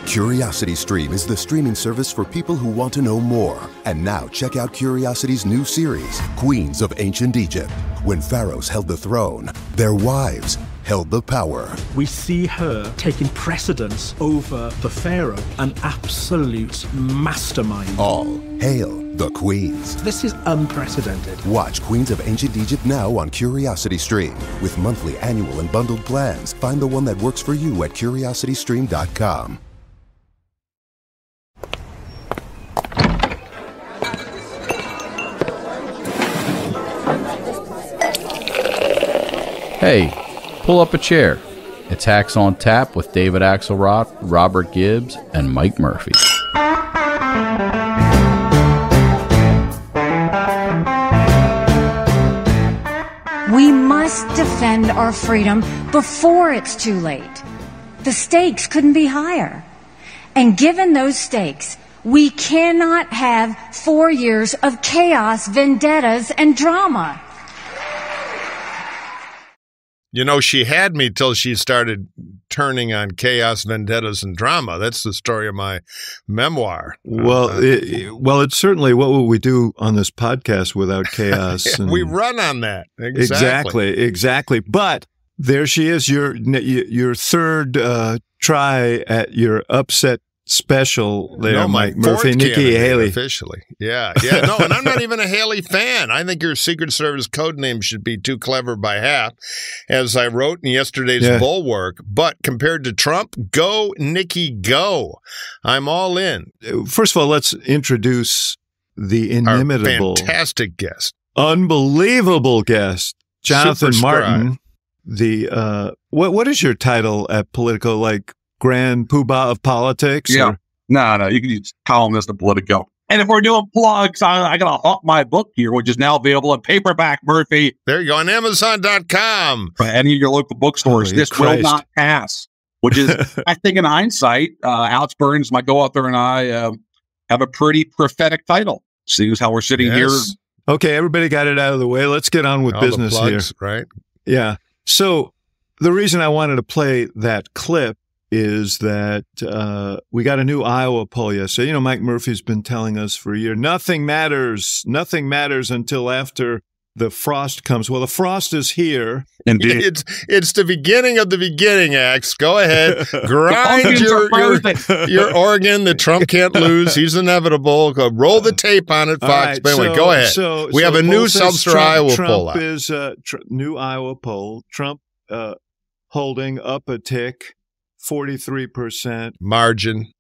CuriosityStream is the streaming service for people who want to know more. And now check out Curiosity's new series, Queens of Ancient Egypt. When pharaohs held the throne, their wives held the power. We see her taking precedence over the pharaoh, an absolute mastermind. All hail the queens. This is unprecedented. Watch Queens of Ancient Egypt now on CuriosityStream. With monthly, annual, and bundled plans, find the one that works for you at CuriosityStream.com. Hey, pull up a chair. It's Hacks on Tap with David Axelrod, Robert Gibbs, and Mike Murphy. We must defend our freedom before it's too late. The stakes couldn't be higher. And given those stakes, we cannot have 4 years of chaos, vendettas, and drama. You know, she had me till she started turning on chaos, vendettas, and drama. That's the story of my memoir. Well, it's certainly what would we do on this podcast without chaos? And we run on that. Exactly. But there she is, your third try at your upset special there, Mike Murphy, Nikki Haley. Officially. Yeah. No, and I'm not even a Haley fan. I think your Secret Service code name should be Too Clever by Half, as I wrote in yesterday's Bulwark. But compared to Trump, go, Nikki, go. I'm all in. First of all, let's introduce the inimitable, our fantastic guest, unbelievable guest, Jonathan Martin. The what is your title at Politico? Like Grand Poobah of Politics? Yeah. No. You can use columnist of Politico. And if we're doing plugs, I got to hawk my book here, which is now available in paperback, Murphy. There you go, on Amazon.com. For any of your local bookstores. This will not pass, which is, I think in hindsight, Alex Burns, my co-author, and I have a pretty prophetic title. Seems how we're sitting here. Okay, everybody got it out of the way. Let's get on with all business the plugs, here. Right? Yeah. So the reason I wanted to play that clip is that we got a new Iowa poll yesterday. You know, Mike Murphy's been telling us for a year, nothing matters until after the frost comes. Well, the frost is here. Indeed. It's the beginning of the beginning, Axe. Go ahead. Grind your organ that Trump can't lose. He's inevitable. Go roll the tape on it, Fox. But anyway, go ahead. We have a new Seltzer Iowa poll. Trump is new Iowa poll. Trump holding up a tick. 43% margin.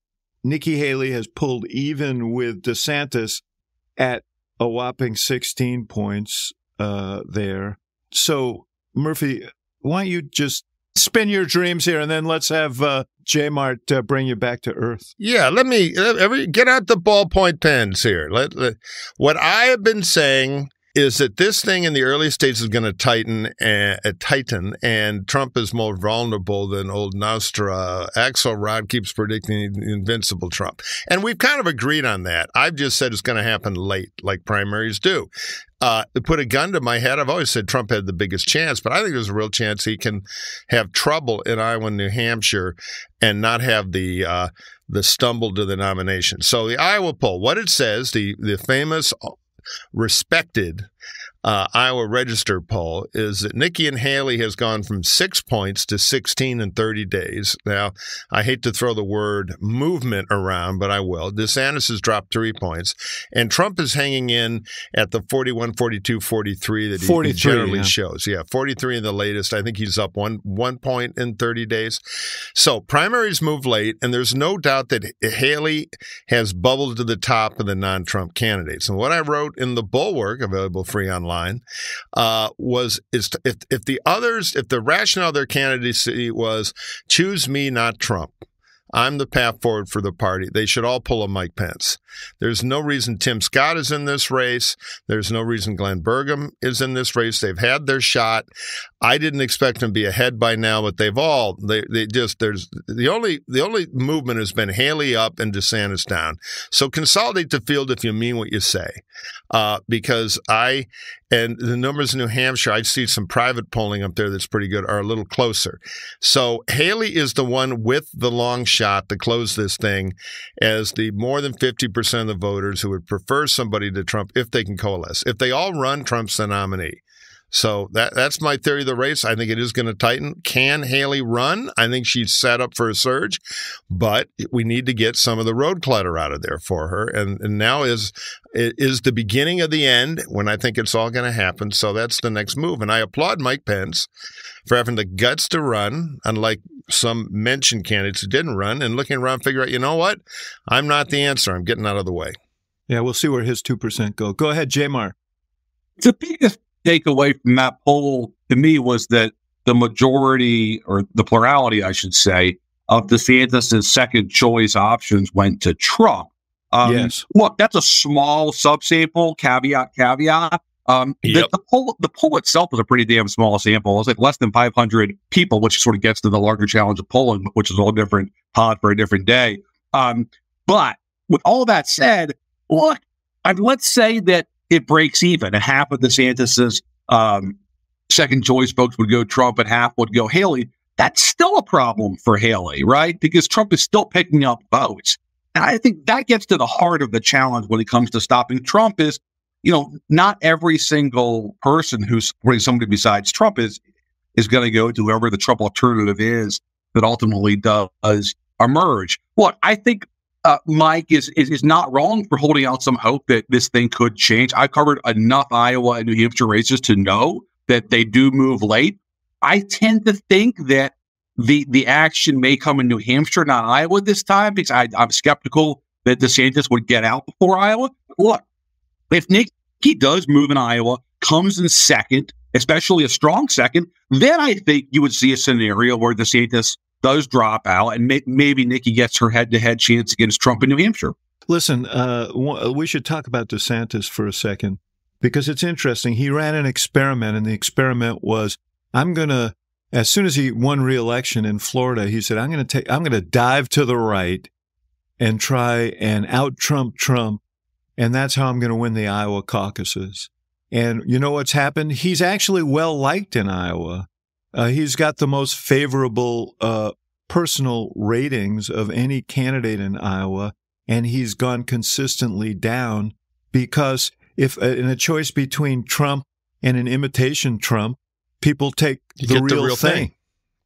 Nikki Haley has pulled even with DeSantis at a whopping 16 points there. So, Murphy, why don't you just spin your dreams here, and then let's have JMart bring you back to earth. Yeah, let me get out the ballpoint pens here. What I have been saying is that this thing in the early stages is going to tighten, and Trump is more vulnerable than old Nostra. Axelrod keeps predicting invincible Trump. And we've kind of agreed on that. I've just said it's going to happen late, like primaries do. Put a gun to my head, I've always said Trump had the biggest chance, but I think there's a real chance he can have trouble in Iowa and New Hampshire and not have the stumble to the nomination. So the Iowa poll, what it says, the famous respected Iowa Register poll, is that Nikki and Haley has gone from 6 points to 16 in 30 days. Now, I hate to throw the word movement around, but I will. DeSantis has dropped 3 points, and Trump is hanging in at the 41, 42, 43 that he generally shows. Yeah, 43 in the latest. I think he's up one point in 30 days. So primaries move late, and there's no doubt that Haley has bubbled to the top of the non-Trump candidates. And what I wrote in the Bulwark, available free online, was if the rationale of their candidacy was choose me, not Trump, I'm the path forward for the party, they should all pull a Mike Pence. There's no reason Tim Scott is in this race. There's no reason Glenn Burgum is in this race. They've had their shot. I didn't expect them to be ahead by now, but the only movement has been Haley up and DeSantis down. So consolidate the field if you mean what you say, because I And the numbers in New Hampshire, I see some private polling up there that's pretty good, are a little closer. So Haley is the one with the long shot to close this thing as the more than 50% of the voters who would prefer somebody to Trump if they can coalesce. If they all run, Trump's the nominee. So that's my theory of the race. I think it is going to tighten. Can Haley run? I think she's set up for a surge, but we need to get some of the road clutter out of there for her. And now is the beginning of the end when I think it's all going to happen. So that's the next move. And I applaud Mike Pence for having the guts to run, unlike some mentioned candidates who didn't run, and looking around, figure out, you know what? I'm not the answer. I'm getting out of the way. Yeah, we'll see where his 2% go. Go ahead, JMart. The biggest takeaway from that poll to me was that the majority, or the plurality, I should say, of DeSantis' second choice options went to Trump. Yes. Look, that's a small subsample, caveat. The poll itself was a pretty damn small sample. It was like less than 500 people, which sort of gets to the larger challenge of polling, which is a whole different pod for a different day. But with all that said, look, let's say that it breaks even, and half of DeSantis' second choice folks would go Trump and half would go Haley. That's still a problem for Haley, right? Because Trump is still picking up votes. And I think that gets to the heart of the challenge when it comes to stopping Trump is, not every single person who's supporting somebody besides Trump is going to go to whoever the Trump alternative is that ultimately does emerge. Look, I think Mike is not wrong for holding out some hope that this thing could change. I covered enough Iowa and New Hampshire races to know that they do move late. I tend to think that the action may come in New Hampshire, not Iowa this time, because I'm skeptical that DeSantis would get out before Iowa. Look, if Nikki does move in Iowa, comes in second, especially a strong second, then I think you would see a scenario where DeSantis does drop out, and maybe Nikki gets her head-to-head chance against Trump in New Hampshire. Listen, we should talk about DeSantis for a second, because it's interesting. He ran an experiment, and the experiment was, as soon as he won re-election in Florida, he said, I'm going to dive to the right and try and out-Trump Trump, and that's how I'm going to win the Iowa caucuses. And you know what's happened? He's actually well-liked in Iowa. He's got the most favorable personal ratings of any candidate in Iowa, and he's gone consistently down because if in a choice between Trump and an imitation Trump, people take the real thing.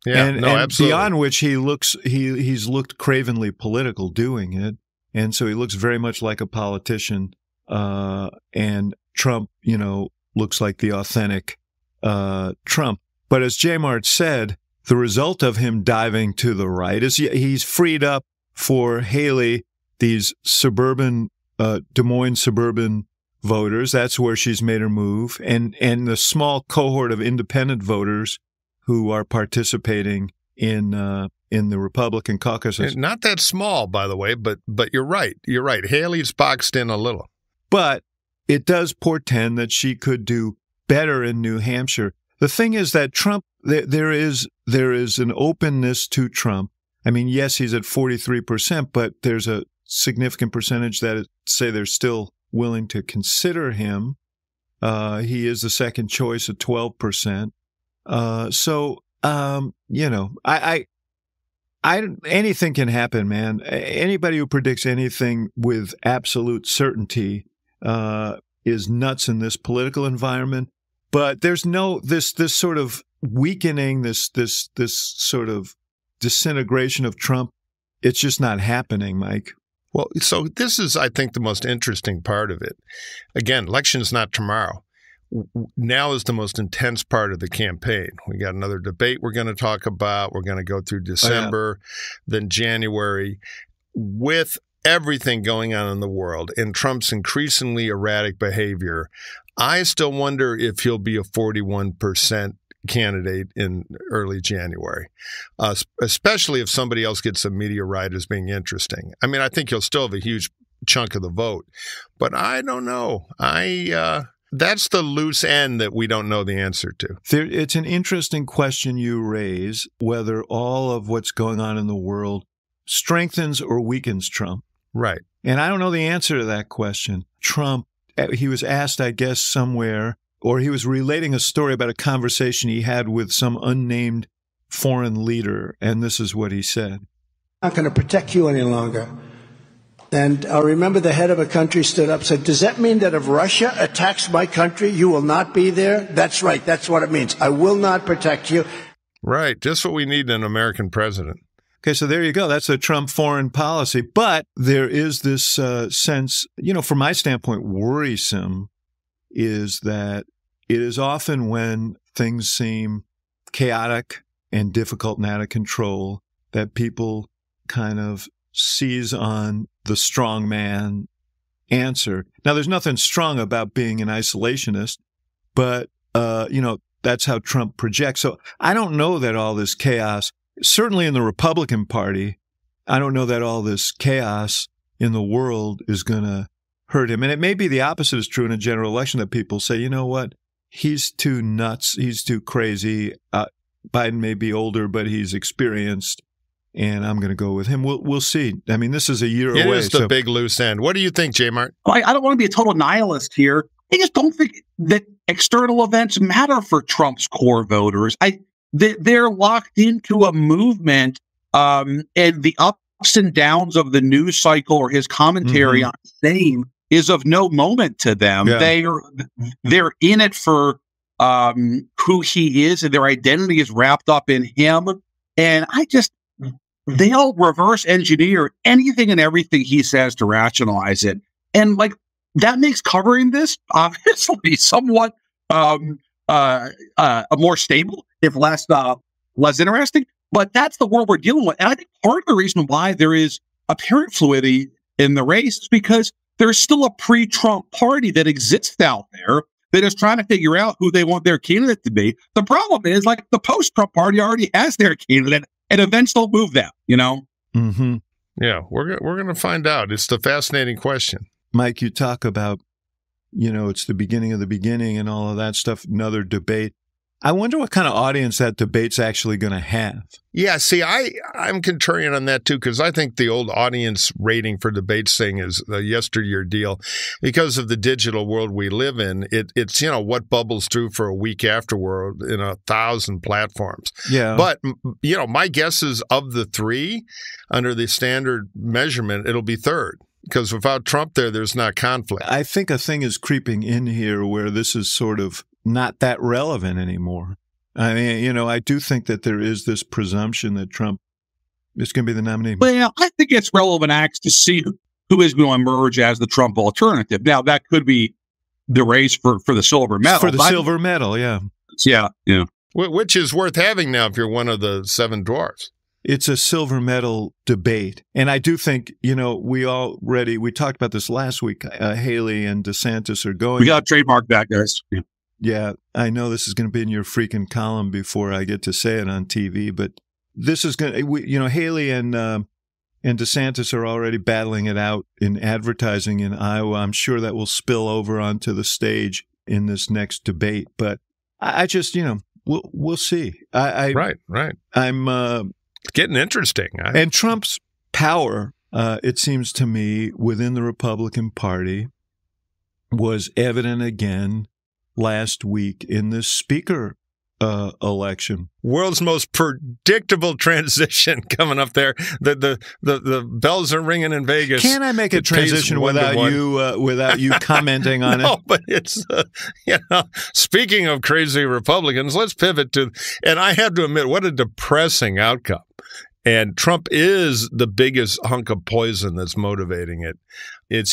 Yeah, and absolutely. Beyond which he's looked cravenly political doing it, and so he looks very much like a politician. And Trump, looks like the authentic Trump. But as JMart said, the result of him diving to the right is he's freed up for Haley these suburban, Des Moines suburban voters. That's where she's made her move. And the small cohort of independent voters who are participating in the Republican caucuses. Not that small, by the way, but you're right. You're right. Haley's boxed in a little. But it does portend that she could do better in New Hampshire. The thing is that Trump, there is an openness to Trump. I mean, yes, he's at 43%, but there's a significant percentage that say they're still willing to consider him. He is the second choice at 12%. Anything can happen, man. Anybody who predicts anything with absolute certainty is nuts in this political environment. But there's this sort of weakening, this sort of disintegration of Trump. It's just not happening, Mike. Well, so this is, I think, the most interesting part of it. Again, election's not tomorrow. Now is the most intense part of the campaign. We got another debate we're going to talk about. We're going to go through December, then January, with everything going on in the world and Trump's increasingly erratic behavior. I still wonder if he'll be a 41% candidate in early January, especially if somebody else gets a media ride as being interesting. I mean, I think he'll still have a huge chunk of the vote, but I don't know. That's the loose end that we don't know the answer to. It's an interesting question you raise, whether all of what's going on in the world strengthens or weakens Trump. Right. And I don't know the answer to that question. Trump, he was asked, I guess, somewhere, or he was relating a story about a conversation he had with some unnamed foreign leader, and this is what he said. I'm not going to protect you any longer. And I remember the head of a country stood up and said, does that mean that if Russia attacks my country, you will not be there? That's right. That's what it means. I will not protect you. Right. Just what we need in an American president. Okay, so there you go. That's a Trump foreign policy. But there is this sense, from my standpoint, worrisome is that it is often when things seem chaotic and difficult and out of control that people kind of seize on the strong man answer. Now, there's nothing strong about being an isolationist, but, that's how Trump projects. So I don't know that all this chaos, certainly in the Republican Party, I don't know that all this chaos in the world is going to hurt him. And it may be the opposite is true in a general election, that people say, you know what, he's too nuts, he's too crazy. Biden may be older, but he's experienced, and I'm going to go with him. We'll see. I mean, this is a year away. It is the big loose end. What do you think, JMart? I don't want to be a total nihilist here. I just don't think that external events matter for Trump's core voters. They're locked into a movement, and the ups and downs of the news cycle or his commentary on same is of no moment to them. Yeah. They're in it for who he is, and their identity is wrapped up in him. And they'll reverse engineer anything and everything he says to rationalize it. And that makes covering this obviously somewhat more stable, if less interesting. But that's the world we're dealing with. And I think part of the reason why there is apparent fluidity in the race is because there's still a pre-Trump party that exists out there that is trying to figure out who they want their candidate to be. The problem is, the post-Trump party already has their candidate, and events don't move them, Mm-hmm. Yeah, we're going to find out. It's the fascinating question. Mike, you talk about, it's the beginning of the beginning and all of that stuff, another debate. I wonder what kind of audience that debate's actually going to have. Yeah, see, I'm contrarian on that, too, because I think the old audience rating for debates thing is a yesteryear deal. Because of the digital world we live in, it's what bubbles through for a week afterward in 1,000 platforms. Yeah. But, my guess is of the three, under the standard measurement, it'll be third. Because without Trump there's not conflict. I think a thing is creeping in here where this is sort of not that relevant anymore. I mean, I do think that there is this presumption that Trump is going to be the nominee. Well, I think it's relevant acts to see who is going to emerge as the Trump alternative. Now, that could be the race for the silver medal. For the silver medal, yeah. Yeah. Which is worth having now if you're one of the seven dwarfs. It's a silver medal debate. And I do think, we talked about this last week. Haley and DeSantis are going. We got to trademark that, guys. Yeah, I know this is going to be in your freaking column before I get to say it on TV, but this is going to, Haley and DeSantis are already battling it out in advertising in Iowa. I'm sure that will spill over onto the stage in this next debate, but I just, we'll see. Right. I'm it's getting interesting. And Trump's power, it seems to me, within the Republican Party was evident again last week in this speaker election. World's most predictable transition coming up there. The bells are ringing in Vegas. Can I make a transition without you commenting on it? No, but it's speaking of crazy Republicans, let's pivot to, and I have to admit, what a depressing outcome. And Trump is the biggest hunk of poison that's motivating it. It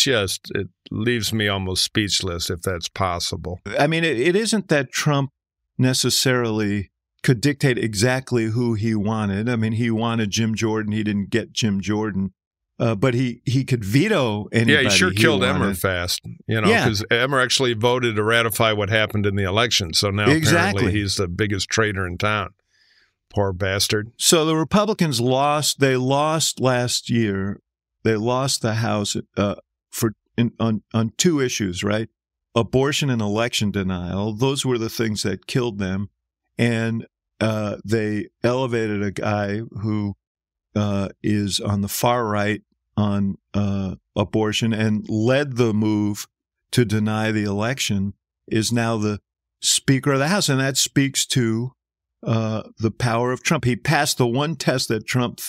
leaves me almost speechless, if that's possible. I mean, it isn't that Trump necessarily could dictate exactly who he wanted. I mean, he wanted Jim Jordan. He didn't get Jim Jordan. But he could veto anybody. Yeah, he sure killed Emmer fast, because Emmer actually voted to ratify what happened in the election. So now apparently he's the biggest traitor in town. Poor bastard. So the Republicans lost. They lost last year. They lost the House on two issues, right? Abortion and election denial. Those were the things that killed them. And they elevated a guy who is on the far right on abortion and led the move to deny the election, is now the Speaker of the House, and that speaks to the power of Trump. He passed the one test that Trump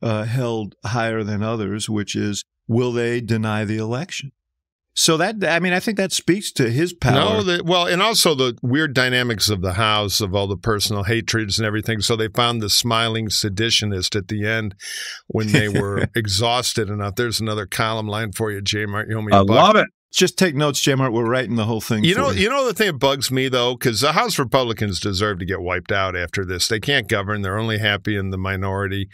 held higher than others, which is, will they deny the election? So that, I mean, I think that speaks to his power. Well, and also the weird dynamics of the House, of all the personal hatreds and everything. So they found the smiling seditionist at the end when they were exhausted enough. There's another column line for you, JMart. You owe me a buck. Love it. Just take notes, JMart. We're writing the whole thing. You know the thing that bugs me, though, because the House Republicans deserve to get wiped out after this. They can't govern. They're only happy in the minority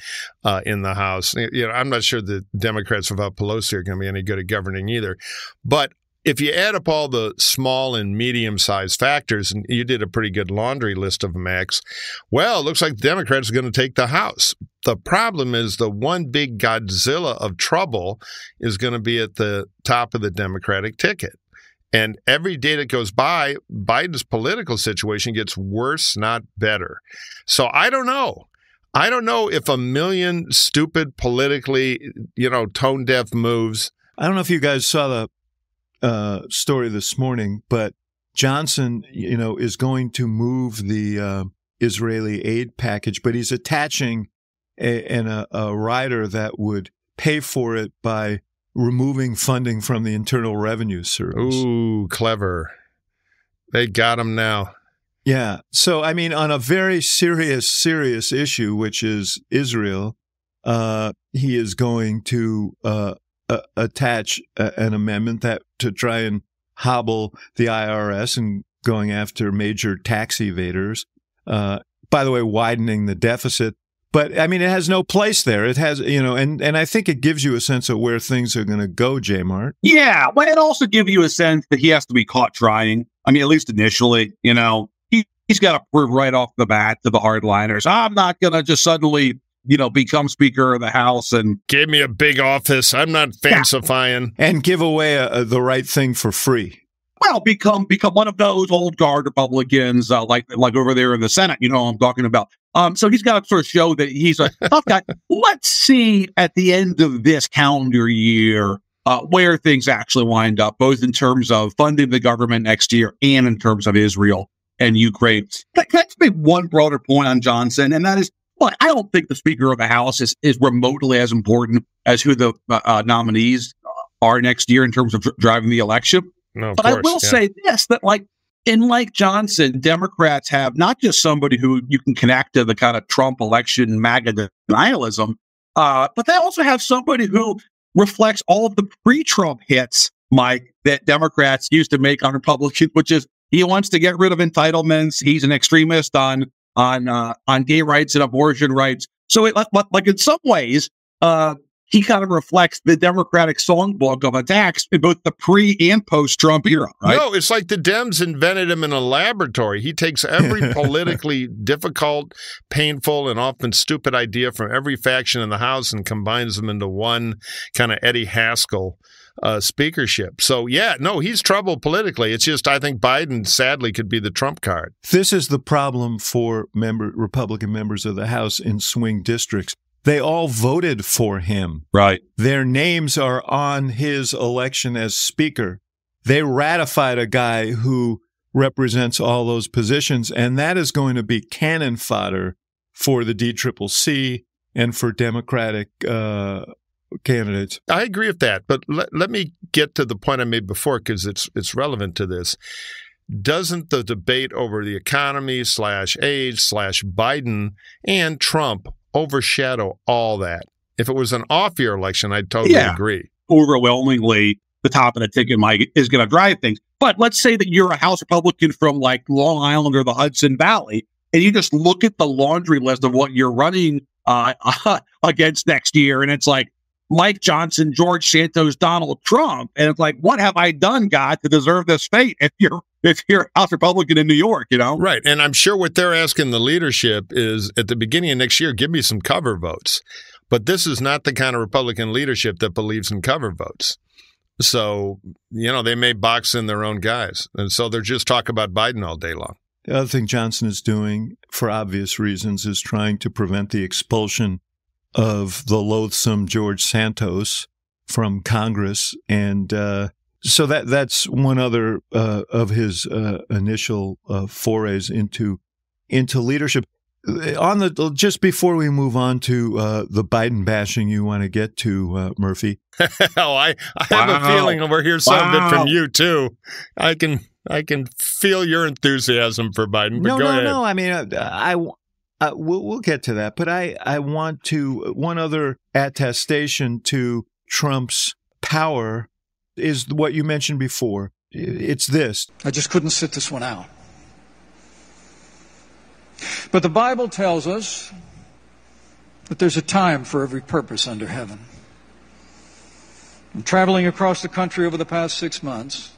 in the House. You know, I'm not sure the Democrats without Pelosi are going to be any good at governing either. But if you add up all the small and medium-sized factors, and you did a pretty good laundry list of them, Max, well, it looks like the Democrats are going to take the House. The problem is the one big Godzilla of trouble is going to be at the top of the Democratic ticket. And every day that goes by, Biden's political situation gets worse, not better. So I don't know. I don't know if a million stupid, politically, tone-deaf moves. I don't know if you guys saw the story this morning, but Johnson, is going to move the Israeli aid package, but he's attaching a rider that would pay for it by removing funding from the Internal Revenue Service. Ooh, clever. They got him now. Yeah. So, I mean, on a very serious issue, which is Israel, he is going to attach an amendment that to try and hobble the IRS and going after major tax evaders. By the way, widening the deficit. But, I mean, it has no place there. It has, and I think it gives you a sense of where things are going to go, JMart. Yeah, but it also gives you a sense that he has to be caught trying. I mean, at least initially, he's got to prove right off the bat to the hardliners, I'm not going to just suddenly become Speaker of the House and give me a big office. I'm not fancifying. And give away the right thing for free. Well, become one of those old guard Republicans, like over there in the Senate. I'm talking about. So he's got to sort of show that he's a tough guy. Let's see at the end of this calendar year where things actually wind up, both in terms of funding the government next year and in terms of Israel and Ukraine. Can I just make one broader point on Johnson, and that is, well, I don't think the Speaker of the House is remotely as important as who the nominees are next year in terms of driving the election. No, but I will say this, that like Johnson, Democrats have not just somebody who you can connect to the kind of Trump election MAGA denialism, but they also have somebody who reflects all of the pre-Trump hits, Mike, that Democrats used to make on Republicans, which is he wants to get rid of entitlements. He's an extremist on gay rights and abortion rights. So in some ways, he kind of reflects the Democratic songbook of attacks in both the pre and post-Trump era, right? No, it's like the Dems invented him in a laboratory. He takes every politically difficult, painful, and often stupid idea from every faction in the House and combines them into one kind of Eddie Haskell speakership. So, he's trouble politically. It's just I think Biden, sadly, could be the trump card. This is the problem for Republican members of the House in swing districts. They all voted for him. Right. Their names are on his election as Speaker. They ratified a guy who represents all those positions, and that is going to be cannon fodder for the DCCC and for Democratic candidates. I agree with that, but let me get to the point I made before because it's relevant to this. Doesn't the debate over the economy / age / Biden and Trump overshadow all that? If it was an off-year election, I'd totally agree. Overwhelmingly, the top of the ticket, Mike, is going to drive things. But let's say that you're a House Republican from like Long Island or the Hudson Valley, and you just look at the laundry list of what you're running against next year, and it's like Mike Johnson, George Santos, Donald Trump, and it's like, what have I done, God, to deserve this fate? If you're a House Republican in New York, Right. And I'm sure what they're asking the leadership is at the beginning of next year, give me some cover votes. But this is not the kind of Republican leadership that believes in cover votes. So, they may box in their own guys. And so they're just talking about Biden all day long. The other thing Johnson is doing, for obvious reasons, is trying to prevent the expulsion of the loathsome George Santos from Congress. And So that's one other of his initial forays into leadership. Just before we move on to the Biden bashing you want to get to, Murphy. I have a feeling we'll hear some of it from you too. I can feel your enthusiasm for Biden. But go ahead. No. I mean, we'll get to that. But I want to one other attestation to Trump's power is what you mentioned before. It's this. I just couldn't sit this one out. But the Bible tells us that there's a time for every purpose under heaven. And traveling across the country over the past 6 months,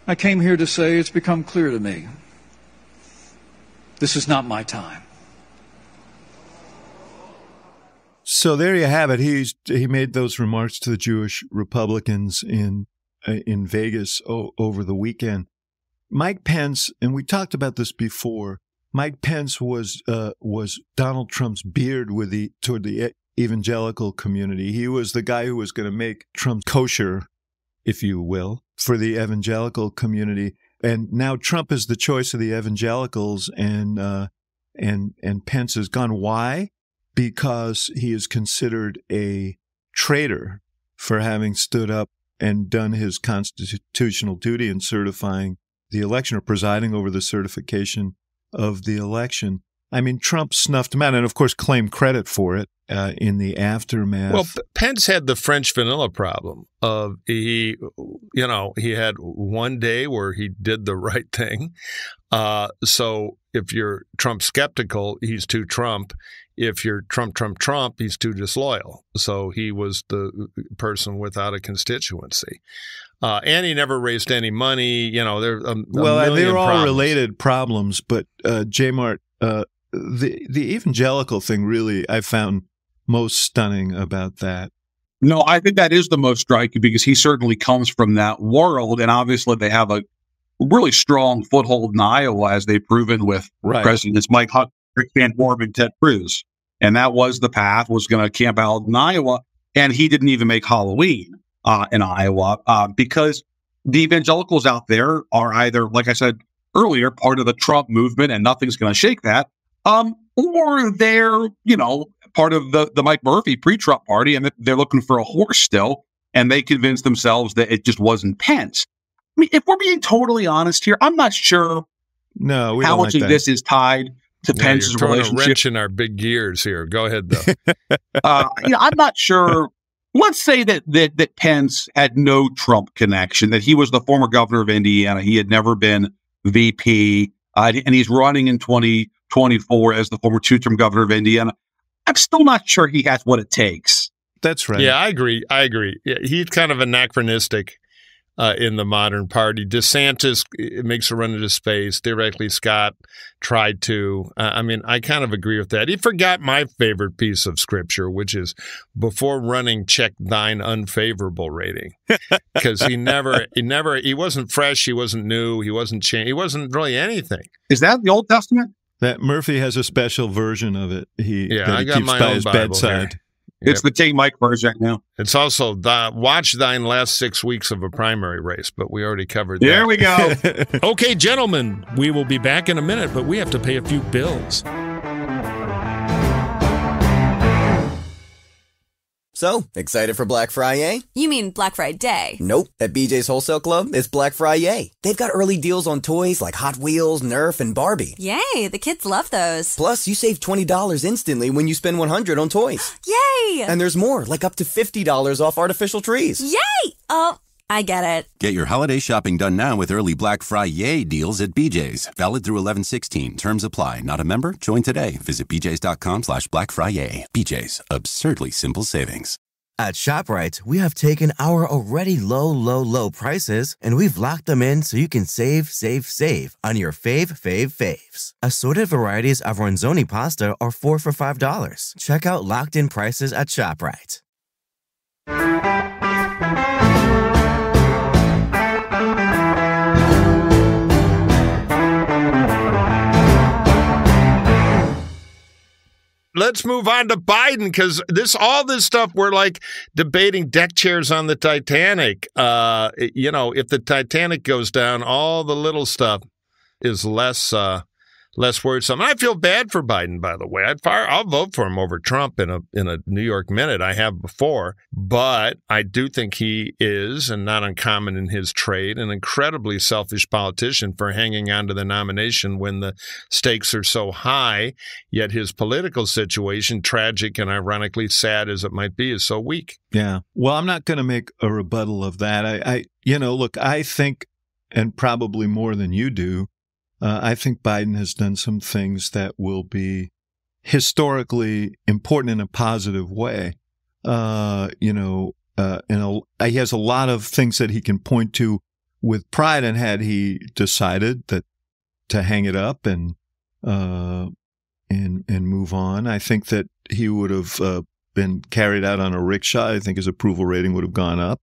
I came here to say it's become clear to me. This is not my time. So there you have it. He made those remarks to the Jewish Republicans in Vegas over the weekend. Mike Pence, and we talked about this before. Mike Pence was Donald Trump's beard toward the evangelical community. He was the guy who was going to make Trump kosher, if you will, for the evangelical community. And now Trump is the choice of the evangelicals, and Pence is gone. Why? Because he is considered a traitor for having stood up and done his constitutional duty in certifying the election or presiding over the certification of the election. I mean, Trump snuffed him out and, of course, claimed credit for it in the aftermath. Well, Pence had the French vanilla problem of he had one day where he did the right thing. So if you're Trump skeptical, he's too Trump. If you're Trump, he's too disloyal. So he was the person without a constituency. And he never raised any money. There are they're all problems. Related problems. But JMart, the evangelical thing really I found most stunning about that. No, I think that is the most striking because he certainly comes from that world. And obviously they have a really strong foothold in Iowa, as they've proven with Presidents Mike Huckabee, Rick Van Horn, and Ted Cruz. And that was the path, was going to camp out in Iowa. And he didn't even make Halloween in Iowa because the evangelicals out there are either, like I said earlier, part of the Trump movement and nothing's going to shake that, or they're, part of the Mike Murphy pre-Trump party and they're looking for a horse still, and they convinced themselves that it just wasn't Pence. I mean, if we're being totally honest here, I'm not sure how much of this is tied to Pence's relationship. You're a wrench in our big gears here. Go ahead, though. I'm not sure. Let's say that Pence had no Trump connection, that he was the former governor of Indiana. He had never been VP, and he's running in 2024 as the former two-term governor of Indiana. I'm still not sure he has what it takes. That's right. Yeah, I agree. Yeah, he's kind of anachronistic in the modern party. DeSantis makes a run into space. Theoretically, Scott tried to. I kind of agree with that. He forgot my favorite piece of scripture, which is before running, check thine unfavorable rating. Because he wasn't fresh. He wasn't new. He wasn't changed. He wasn't really anything. Is that the Old Testament? That Murphy has a special version of it. I got keeps my by own his Bible bedside. here. It's the King Mike version now. It's also watch thine last 6 weeks of a primary race, but we already covered that. There we go. Okay, gentlemen, we will be back in a minute, but we have to pay a few bills. So, excited for Black Friday? You mean Black Friday? Nope. At BJ's Wholesale Club, it's Black Friday. They've got early deals on toys like Hot Wheels, Nerf, and Barbie. Yay, the kids love those. Plus, you save $20 instantly when you spend $100 on toys. Yay! And there's more, like up to $50 off artificial trees. Yay! Oh, I get it. Get your holiday shopping done now with early Black Friday deals at BJ's. Valid through 11/16. Terms apply. Not a member? Join today. Visit bjs.com/Black Friday. BJ's. Absurdly simple savings. At ShopRite, we have taken our already low prices and we've locked them in so you can save on your faves. Assorted varieties of Ronzoni pasta are 4 for $5. Check out locked-in prices at ShopRite. let's move on to Biden, because all this stuff, we're like debating deck chairs on the Titanic. If the Titanic goes down, all the little stuff is less worrisome. I feel bad for Biden, by the way. I'll vote for him over Trump in a New York minute. I have before, but I do think he is, and not uncommon in his trade, an incredibly selfish politician for hanging on to the nomination when the stakes are so high. Yet his political situation, tragic and ironically sad as it might be, is so weak. Yeah. Well, I'm not going to make a rebuttal of that. I think, and probably more than you do, I think Biden has done some things that will be historically important in a positive way. He has a lot of things that he can point to with pride, and had he decided that to hang it up and move on, I think that he would have been carried out on a rickshaw. I think his approval rating would have gone up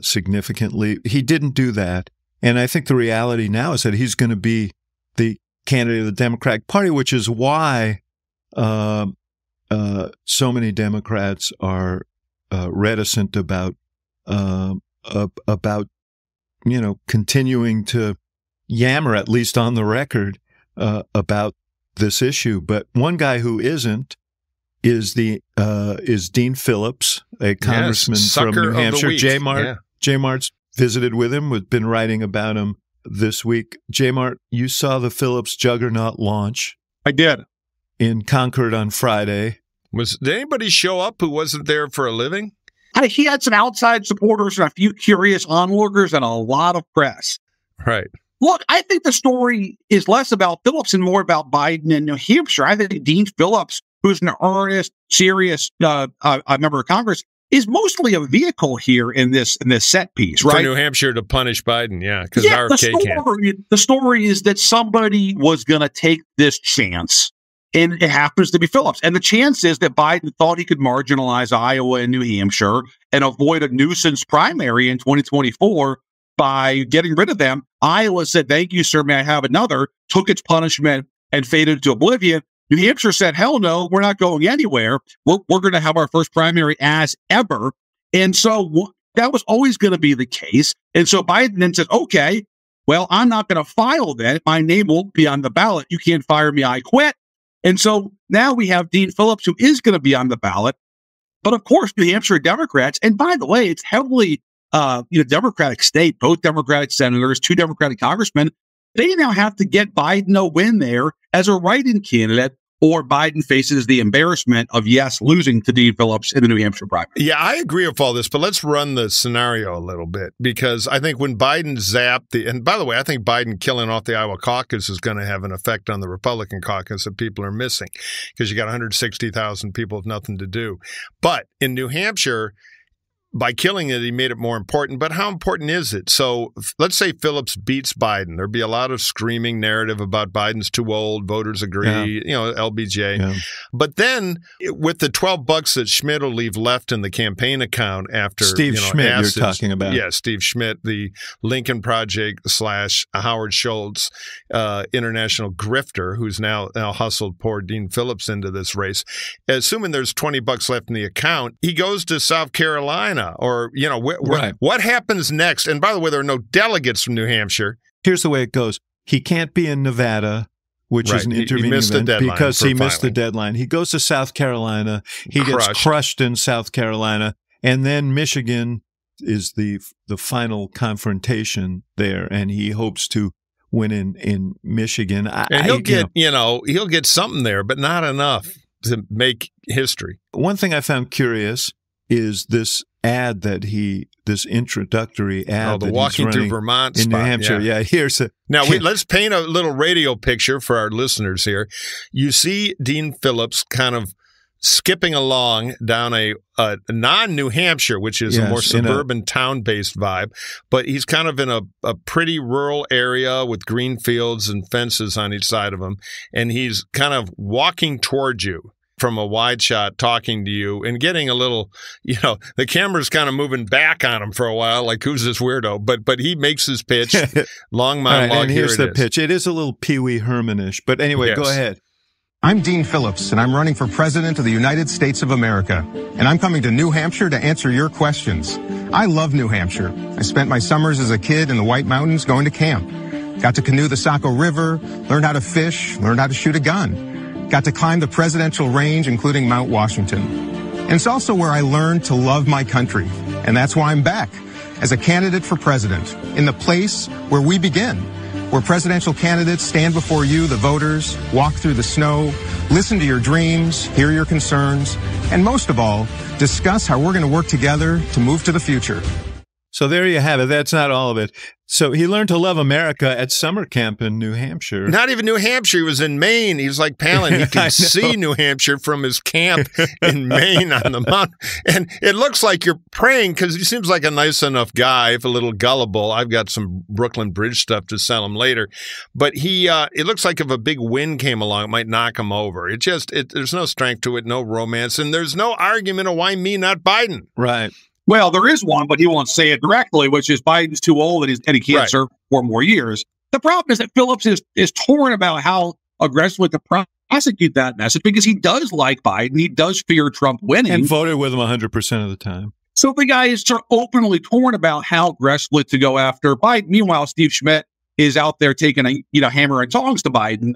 significantly. He didn't do that. And I think the reality now is that he's going to be the candidate of the Democratic Party, which is why so many Democrats are reticent about continuing to yammer, at least on the record, about this issue. But one guy who isn't is Dean Phillips, a congressman from New Hampshire. JMart's visited with him, we've been writing about him this week. JMart, you saw the Phillips juggernaut launch. I did. In Concord on Friday. Did anybody show up who wasn't there for a living? He had some outside supporters and a few curious onlookers and a lot of press. Right. Look, I think the story is less about Phillips and more about Biden and New Hampshire. I think Dean Phillips, who's an earnest, serious member of Congress, is mostly a vehicle here in this set piece, right? For New Hampshire to punish Biden, because RFK can't. The story is that somebody was going to take this chance, and it happens to be Phillips. And the chance is that Biden thought he could marginalize Iowa and New Hampshire and avoid a nuisance primary in 2024 by getting rid of them. Iowa said, "Thank you, sir, may I have another?" Took its punishment and faded to oblivion. New Hampshire said, "Hell no, we're not going anywhere. We're going to have our first primary as ever." And so that was always going to be the case. And so Biden then said, "Okay, well, I'm not going to file then. My name won't be on the ballot. You can't fire me. I quit." And so now we have Dean Phillips, who is going to be on the ballot. But of course, New Hampshire Democrats, and by the way, it's heavily Democratic state, both Democratic senators, 2 Democratic congressmen, they now have to get Biden a win there as a write-in candidate, or Biden faces the embarrassment of, losing to Dean Phillips in the New Hampshire primary. Yeah, I agree with all this, but let's run the scenario a little bit, because I think when Biden zapped and by the way, I think Biden killing off the Iowa caucus is going to have an effect on the Republican caucus that people are missing, because you got 160,000 people with nothing to do. But in New Hampshire, by killing it, he made it more important. But how important is it? So let's say Phillips beats Biden. There'd be a lot of screaming narrative about Biden's too old, voters agree, LBJ. Yeah. But then with the $12 that Schmidt will leave left in the campaign account after Steve Schmidt, you're talking about. Yeah, Steve Schmidt, the Lincoln Project / Howard Schultz international grifter, who's now hustled poor Dean Phillips into this race. Assuming there's $20 left in the account, he goes to South Carolina. Or, what happens next? And by the way, there are no delegates from New Hampshire. Here's the way it goes. He can't be in Nevada, which is an intervening event, because he missed the deadline. He goes to South Carolina. He gets crushed in South Carolina. And then Michigan is the final confrontation there, and he hopes to win in Michigan. And he'll get something there, but not enough to make history. One thing I found curious is this ad this introductory ad the that walking he's through Vermont in spot, New Hampshire. Yeah, here's a now. Let's paint a little radio picture for our listeners here. You see Dean Phillips kind of skipping along down a non-New Hampshire, which is a more suburban town-based vibe, but he's kind of in a pretty rural area with green fields and fences on each side of him, and he's kind of walking towards you from a wide shot, talking to you and getting a little, the camera's kind of moving back on him for a while, like, who's this weirdo? But he makes his pitch. Long monologue. And here's the pitch. It is a little Pee Wee Herman-ish, but anyway, Go ahead. I'm Dean Phillips, and I'm running for President of the United States of America. And I'm coming to New Hampshire to answer your questions. I love New Hampshire. I spent my summers as a kid in the White Mountains going to camp. Got to canoe the Saco River, learn how to fish, learn how to shoot a gun. Got to climb the presidential range, including Mount Washington. And it's also where I learned to love my country. And that's why I'm back as a candidate for president in the place where we begin, where presidential candidates stand before you, the voters, walk through the snow, listen to your dreams, hear your concerns, and most of all, discuss how we're going to work together to move to the future. So there you have it. That's not all of it. So he learned to love America at summer camp in New Hampshire. Not even New Hampshire. He was in Maine. He was like Palin. He could see New Hampshire from his camp in Maine on the mountain. And it looks like you're praying because he seems like a nice enough guy, if a little gullible. I've got some Brooklyn Bridge stuff to sell him later. But it looks like if a big wind came along, it might knock him over. There's no strength to it, no romance. And there's no argument of why me, not Biden. Right. Well, there is one, but he won't say it directly, which is Biden's too old and he can't serve 4 more years. The problem is that Phillips is torn about how aggressively to prosecute that message because he does like Biden. He does fear Trump winning. And voted with him 100% of the time. So the guy is sort of openly torn about how aggressively to go after Biden. Meanwhile, Steve Schmidt is out there taking a hammer and tongs to Biden,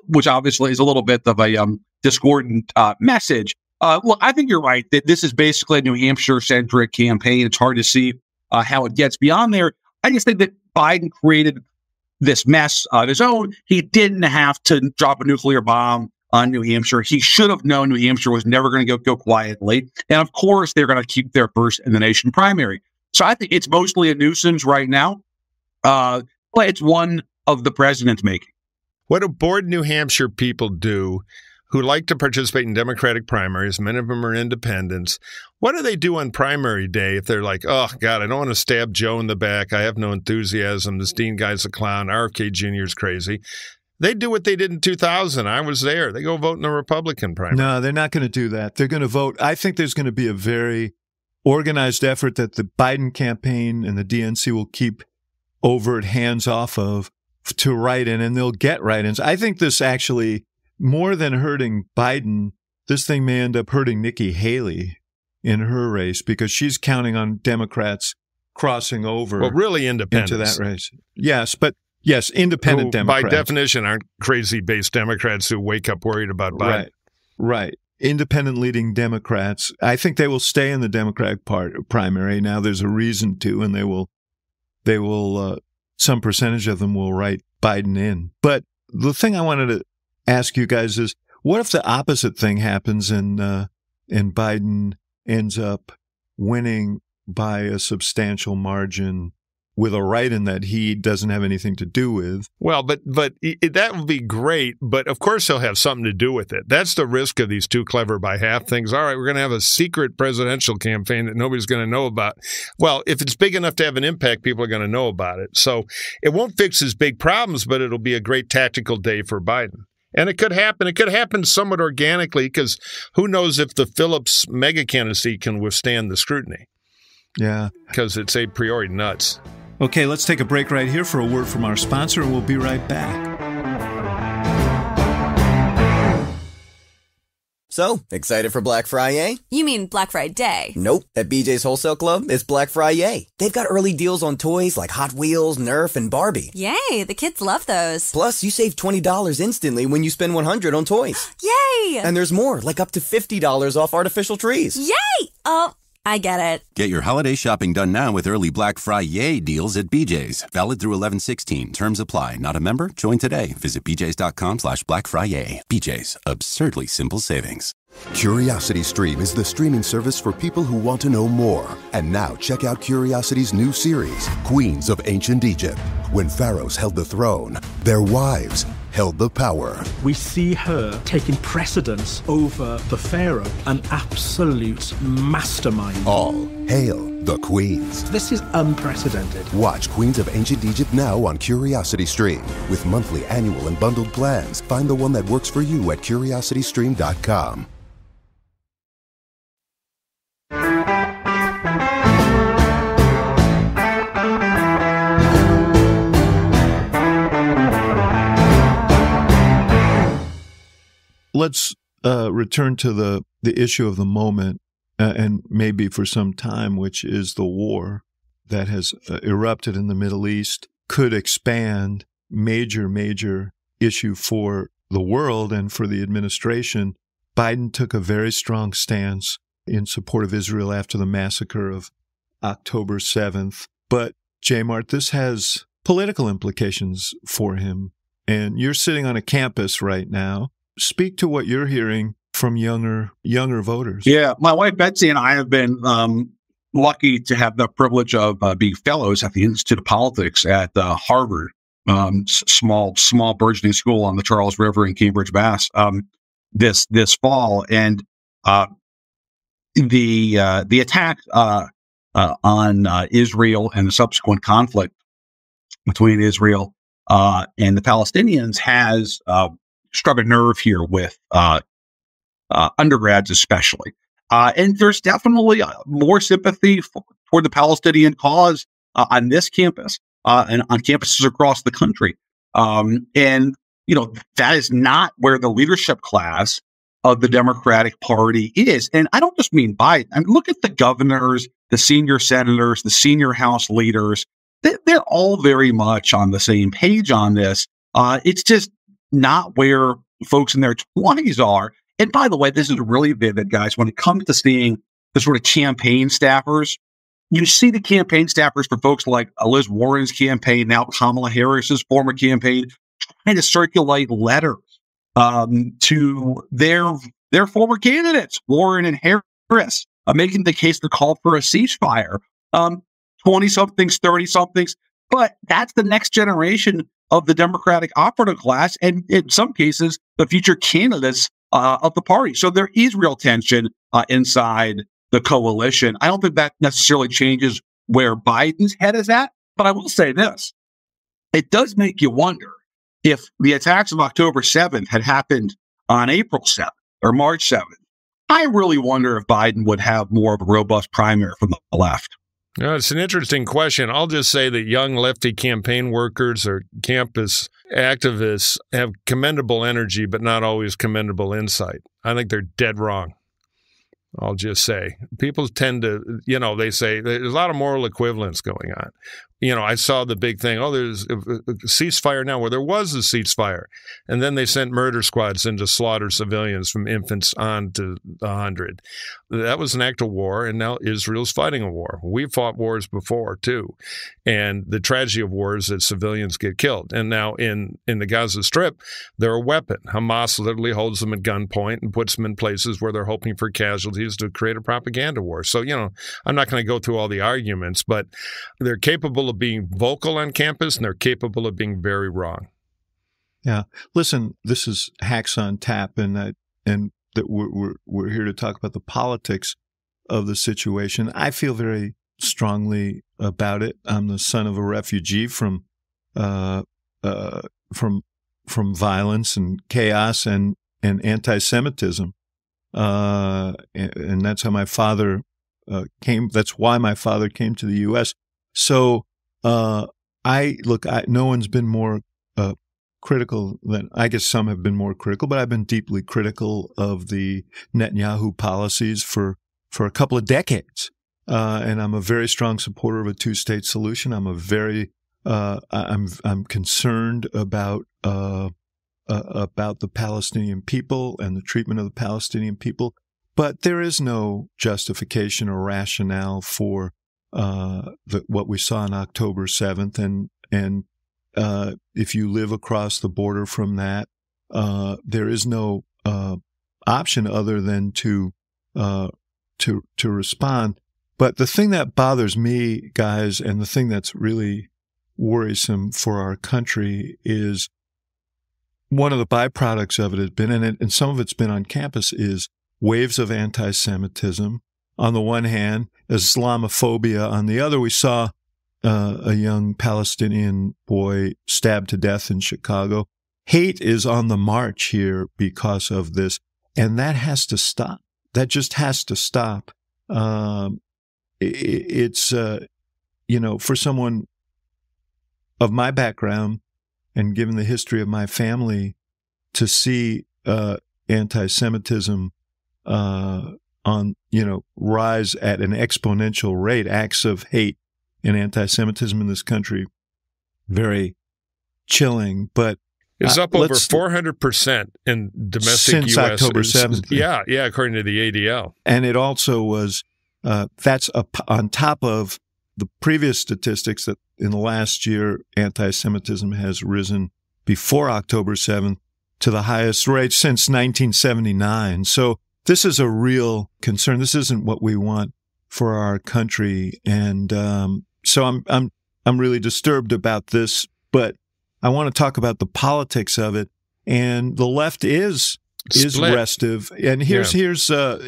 which obviously is a little bit of a discordant message. Look, I think you're right that this is basically a New Hampshire-centric campaign. It's hard to see how it gets beyond there. I just think that Biden created this mess on his own. He didn't have to drop a nuclear bomb on New Hampshire. He should have known New Hampshire was never going to go quietly. And of course, they're going to keep their first in the nation primary. So I think it's mostly a nuisance right now. But it's one of the president's making. What do bored New Hampshire people do who like to participate in Democratic primaries? Many of them are independents. What do they do on primary day if they're like, oh, God, I don't want to stab Joe in the back. I have no enthusiasm. This Dean guy's a clown. RFK Jr. is crazy. They do what they did in 2000. I was there. They go vote in the Republican primary. No, they're not going to do that. They're going to vote. I think there's going to be a very organized effort that the Biden campaign and the DNC will keep overt hands off of to write-in, and they'll get write-ins. I think this actually, more than hurting Biden, this thing may end up hurting Nikki Haley in her race because she's counting on Democrats crossing over really independents into that race. Yes, independent Democrats. By definition, aren't crazy-based Democrats who wake up worried about Biden. Right. Independent leading Democrats. I think they will stay in the Democratic primary. Now there's a reason to, and they will, some percentage of them will write Biden in. But the thing I wanted to ask you guys is, what if the opposite thing happens and Biden ends up winning by a substantial margin with a write-in that he doesn't have anything to do with? Well, but that would be great, but of course he'll have something to do with it. That's the risk of these too clever by half things. All right, we're going to have a secret presidential campaign that nobody's going to know about. Well, if it's big enough to have an impact, people are going to know about it. So it won't fix his big problems, but it'll be a great tactical day for Biden. And it could happen. It could happen somewhat organically because who knows if the Phillips mega candidacy can withstand the scrutiny. Yeah. Because it's a priori nuts. Okay, let's take a break right here for a word from our sponsor, and we'll be right back. So, excited for Black Friday? You mean Black Friday? Nope. At BJ's Wholesale Club, it's Black Friday. They've got early deals on toys like Hot Wheels, Nerf, and Barbie. Yay, the kids love those. Plus, you save $20 instantly when you spend $100 on toys. Yay! And there's more, like up to $50 off artificial trees. Yay! Oh, I get it. Get your holiday shopping done now with early Black Friday deals at BJ's. Valid through 11/16. Terms apply. Not a member? Join today. Visit bjs.com/BlackFriday. BJ's. Absurdly simple savings. CuriosityStream is the streaming service for people who want to know more. And now check out Curiosity's new series, Queens of Ancient Egypt. When pharaohs held the throne, their wives held the power. We see her taking precedence over the pharaoh, an absolute mastermind. All hail the queens. This is unprecedented. Watch Queens of Ancient Egypt now on CuriosityStream. With monthly, annual, and bundled plans, find the one that works for you at CuriosityStream.com. let's return to the issue of the moment, and maybe for some time, which is the war that has erupted in the Middle East, could expand, major issue for the world and for the administration. Biden took a very strong stance in support of Israel after the massacre of October 7th. But, JMart, this has political implications for him. And you're sitting on a campus right now. Speak to what you're hearing from younger voters. Yeah, my wife Betsy and I have been lucky to have the privilege of being fellows at the Institute of Politics at Harvard, small burgeoning school on the Charles River in Cambridge, Mass. This fall, and the attack on Israel and the subsequent conflict between Israel and the Palestinians has struck a nerve here with undergrads, especially. And there's definitely more sympathy for the Palestinian cause on this campus and on campuses across the country. And, that is not where the leadership class of the Democratic Party is. And I don't just mean Biden. I mean, look at the governors, the senior senators, the senior House leaders. They're all very much on the same page on this. It's just not where folks in their 20s are. And by the way, this is really vivid, guys. When it comes to seeing the sort of campaign staffers, you see the campaign staffers for folks like Liz Warren's campaign, now Kamala Harris's former campaign, trying to circulate letters to their former candidates, Warren and Harris, making the case to call for a ceasefire. 20-somethings, 30-somethings. But that's the next generation of the Democratic operative class, and in some cases, the future candidates of the party. So there is real tension inside the coalition. I don't think that necessarily changes where Biden's head is at, but I will say this. It does make you wonder if the attacks of October 7th had happened on April 7th or March 7th. I really wonder if Biden would have more of a robust primary from the left. It's an interesting question. I'll just say that young lefty campaign workers or campus activists have commendable energy, but not always commendable insight. I think they're dead wrong. I'll just say. People tend to, they say there's a lot of moral equivalence going on. I saw the big thing, there's a ceasefire now, where there was a ceasefire. And then they sent murder squads in to slaughter civilians from infants on to 100. That was an act of war, and now Israel's fighting a war. We've fought wars before, too. And the tragedy of war is that civilians get killed. And now in the Gaza Strip, they're a weapon. Hamas literally holds them at gunpoint and puts them in places where they're hoping for casualties to create a propaganda war. So, I'm not going to go through all the arguments, but they're capable of being vocal on campus, and they're capable of being very wrong. Yeah. Listen, this is Hacks on Tap, and that we're here to talk about the politics of the situation. I feel very strongly about it. I'm the son of a refugee from violence and chaos and anti-Semitism, and that's how my father came. That's why my father came to the U.S. So no one's been more critical than, I guess some have been more critical, but I've been deeply critical of the Netanyahu policies for a couple of decades. And I'm a very strong supporter of a two-state solution. I'm concerned about the Palestinian people and the treatment of the Palestinian people. But there is no justification or rationale for what we saw on October 7th, and if you live across the border from that, there is no option other than to respond. But the thing that bothers me, guys, and the thing that's really worrisome for our country is one of the byproducts of it has been, and some of it's been on campus, is waves of anti-Semitism. On the one hand, Islamophobia. On the other, we saw a young Palestinian boy stabbed to death in Chicago. Hate is on the march here because of this, and that has to stop. That just has to stop. It's for someone of my background and given the history of my family, to see anti-Semitism rise at an exponential rate. Acts of hate and anti-Semitism in this country, very chilling. But it's up over 400% in domestic since U.S. October 7th. Yeah, according to the ADL. And it also was that's on top of the previous statistics that in the last year anti-Semitism has risen before October 7th to the highest rate since 1979. So this is a real concern. This isn't what we want for our country, and so I'm really disturbed about this. But I want to talk about the politics of it, and the left is restive. And here's what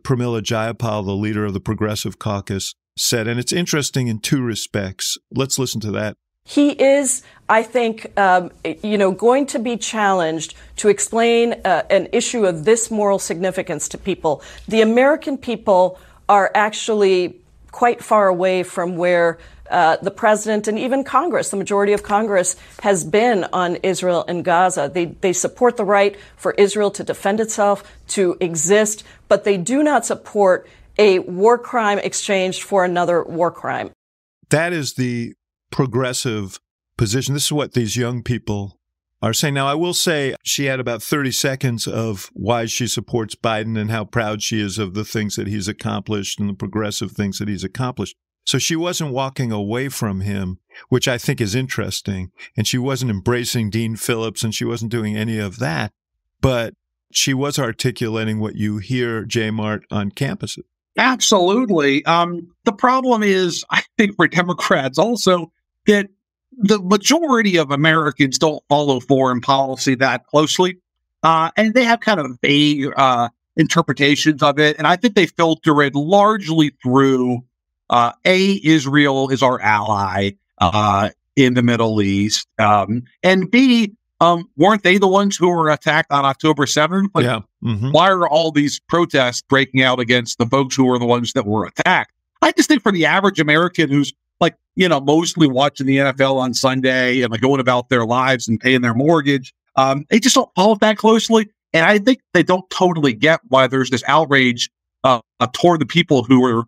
Pramila Jayapal, the leader of the Progressive Caucus, said, and it's interesting in two respects. Let's listen to that. He is, I think, going to be challenged to explain an issue of this moral significance to people. The American people are actually quite far away from where the president and even Congress, the majority of Congress, has been on Israel and Gaza. They support the right for Israel to defend itself, to exist, but they do not support a war crime exchanged for another war crime. That is the progressive position. This is what these young people are saying. Now, I will say she had about 30 seconds of why she supports Biden and how proud she is of the things that he's accomplished and the progressive things that he's accomplished. So she wasn't walking away from him, which I think is interesting. And she wasn't embracing Dean Phillips, and she wasn't doing any of that. But she was articulating what you hear, JMart, on campuses. Absolutely. The problem is, I think, for Democrats also, that the majority of Americans don't follow foreign policy that closely. And they have kind of vague interpretations of it. And I think they filter it largely through, Israel is our ally in the Middle East. And B, weren't they the ones who were attacked on October 7th? Like, yeah. Mm-hmm. Why are all these protests breaking out against the folks who were the ones that were attacked? I just think for the average American who's mostly watching the NFL on Sunday and going about their lives and paying their mortgage, they just don't follow it that closely. And I think they don't totally get why there's this outrage toward the people who were,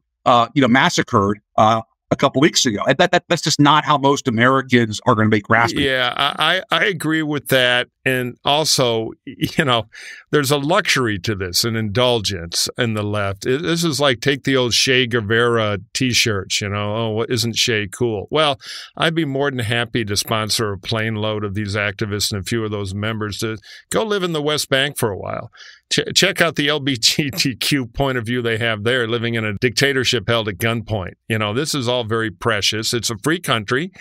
massacred a couple weeks ago. That's just not how most Americans are going to be grasping. Yeah, I agree with that. And also, there's a luxury to this, an indulgence in the left. This is like take the old Che Guevara T-shirts, isn't Che cool? Well, I'd be more than happy to sponsor a plane load of these activists and a few of those members to go live in the West Bank for a while. Check out the LGBTQ point of view they have there, living in a dictatorship held at gunpoint. This is all very precious. It's a free country.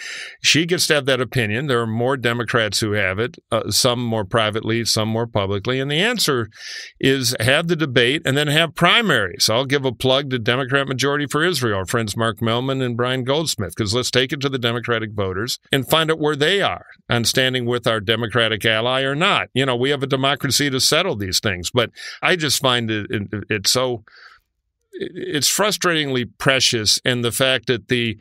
She gets to have that opinion. There are more Democrats who have it, some more privately, some more publicly. And the answer is have the debate and then have primaries. I'll give a plug to Democrat Majority for Israel, our friends Mark Mellman and Brian Goldsmith, because let's take it to the Democratic voters and find out where they are on standing with our Democratic ally or not. We have a democracy to settle these things. But I just find it's frustratingly precious, and the fact that the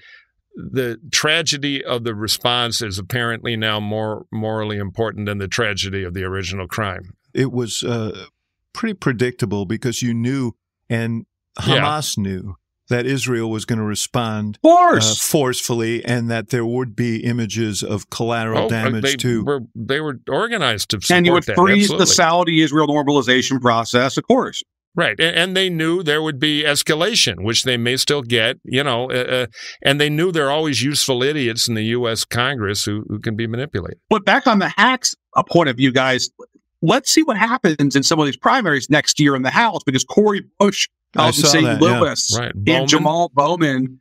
tragedy of the response is apparently now more morally important than the tragedy of the original crime. It was pretty predictable because you knew, and Hamas knew, that Israel was going to respond forcefully, and that there would be images of collateral damage too. They were organized to support that. And you would freeze the Saudi-Israel normalization process, of course. Right. And they knew there would be escalation, which they may still get, and they knew there are always useful idiots in the U.S. Congress who can be manipulated. But back on the hacks point of view, guys, let's see what happens in some of these primaries next year in the House, because Cori Bush out in St. Louis and Jamal Bowman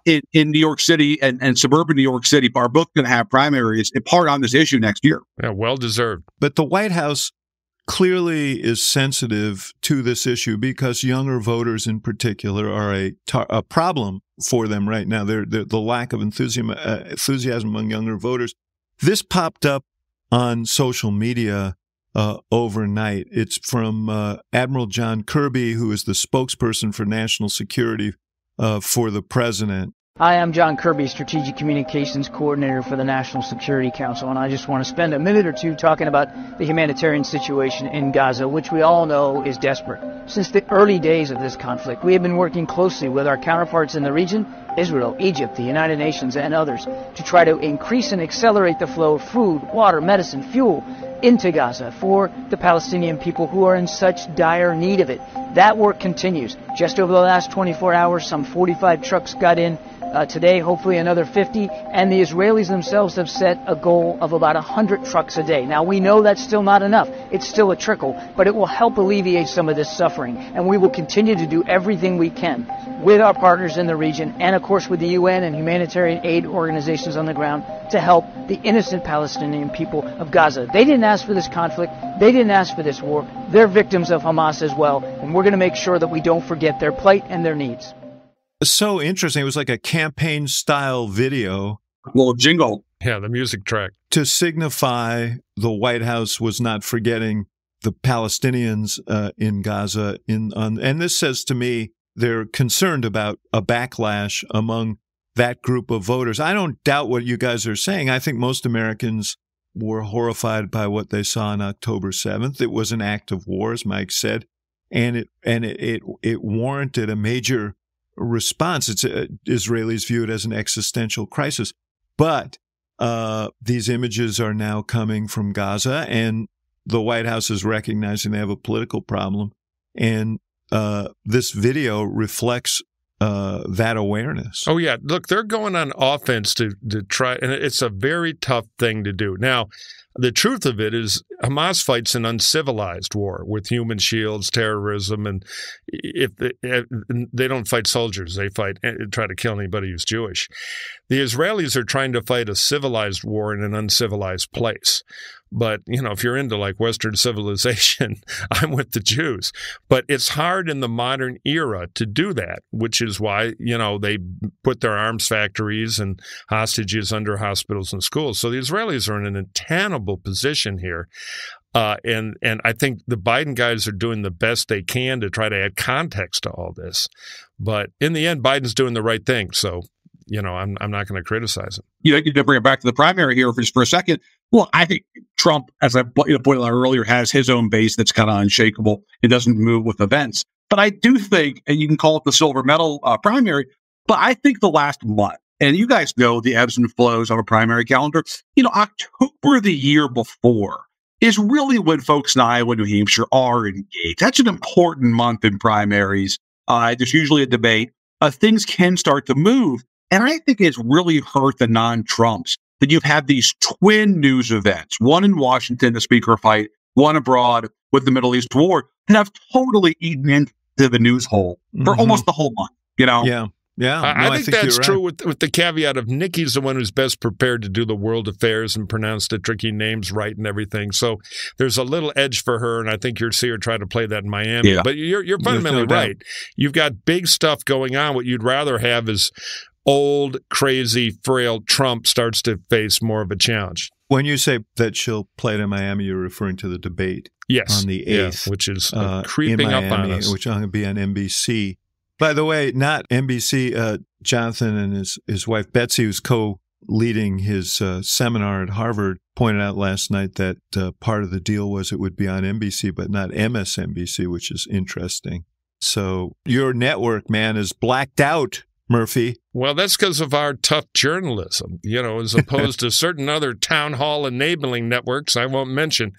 in New York City and suburban New York City are both going to have primaries in part on this issue next year. Yeah, well-deserved. But the White House clearly is sensitive to this issue because younger voters in particular are a problem for them right now. The lack of enthusiasm among younger voters. This popped up on social media overnight. It's from Admiral John Kirby, who is the spokesperson for national security for the president. Hi, I'm John Kirby, Strategic Communications Coordinator for the National Security Council, and I just want to spend a minute or two talking about the humanitarian situation in Gaza, which we all know is desperate. Since the early days of this conflict, we have been working closely with our counterparts in the region, Israel, Egypt, the United Nations, and others, to try to increase and accelerate the flow of food, water, medicine, fuel into Gaza for the Palestinian people who are in such dire need of it. That work continues. Just over the last 24 hours, some 45 trucks got in. Today, hopefully another 50, and the Israelis themselves have set a goal of about 100 trucks a day. Now, we know that's still not enough. It's still a trickle, but it will help alleviate some of this suffering, and we will continue to do everything we can with our partners in the region and, of course, with the UN and humanitarian aid organizations on the ground to help the innocent Palestinian people of Gaza. They didn't ask for this conflict. They didn't ask for this war. They're victims of Hamas as well, and we're going to make sure that we don't forget their plight and their needs. So interesting. It was like a campaign-style video. Little jingle. Yeah, the music track. To signify the White House was not forgetting the Palestinians in Gaza. And this says to me they're concerned about a backlash among that group of voters. I don't doubt what you guys are saying. I think most Americans were horrified by what they saw on October 7th. It was an act of war, as Mike said, and it warranted a major response. It's Israelis view it as an existential crisis. But these images are now coming from Gaza, and the White House is recognizing they have a political problem. And this video reflects that awareness. Oh, yeah. Look, they're going on offense to try, and it's a very tough thing to do. Now, the truth of it is Hamas fights an uncivilized war with human shields, terrorism, and if they don't fight soldiers, they try to kill anybody who's Jewish. The Israelis are trying to fight a civilized war in an uncivilized place. But, if you're into like Western civilization, I'm with the Jews. But it's hard in the modern era to do that, which is why, they put their arms factories and hostages under hospitals and schools. So the Israelis are in an untenable position here. And I think the Biden guys are doing the best they can to try to add context to all this. But in the end, Biden's doing the right thing. So, I'm not going to criticize him. You can bring it back to the primary here just for a second. Well, I think Trump, as I pointed out earlier, has his own base that's kind of unshakable. It doesn't move with events. But I do think, and you can call it the silver medal primary, but I think the last month, and you guys know the ebbs and flows of a primary calendar, October the year before is really when folks in Iowa and New Hampshire are engaged. That's an important month in primaries. There's usually a debate. Things can start to move. And I think it's really hurt the non-Trumps that you've had these twin news events, one in Washington, the speaker fight, one abroad with the Middle East war, that have totally eaten into the news hole for almost the whole month, Yeah. Yeah, I think that's true with the caveat of Nikki's the one who's best prepared to do the world affairs and pronounce the tricky names right and everything. So there's a little edge for her, and I think you'll see her try to play that in Miami. Yeah. But you're fundamentally right. You've got big stuff going on. What you'd rather have is old, crazy, frail Trump starts to face more of a challenge. When you say that she'll play it in Miami, you're referring to the debate on the 8th. Which is creeping Miami, up on us. Which is going to be on NBC. By the way, not NBC, Jonathan and his wife Betsy, who's co-leading his seminar at Harvard, pointed out last night that part of the deal was it would be on NBC, but not MSNBC, which is interesting. So your network, man, is blacked out, Murphy. Well, that's because of our tough journalism, as opposed to certain other town hall enabling networks I won't mention.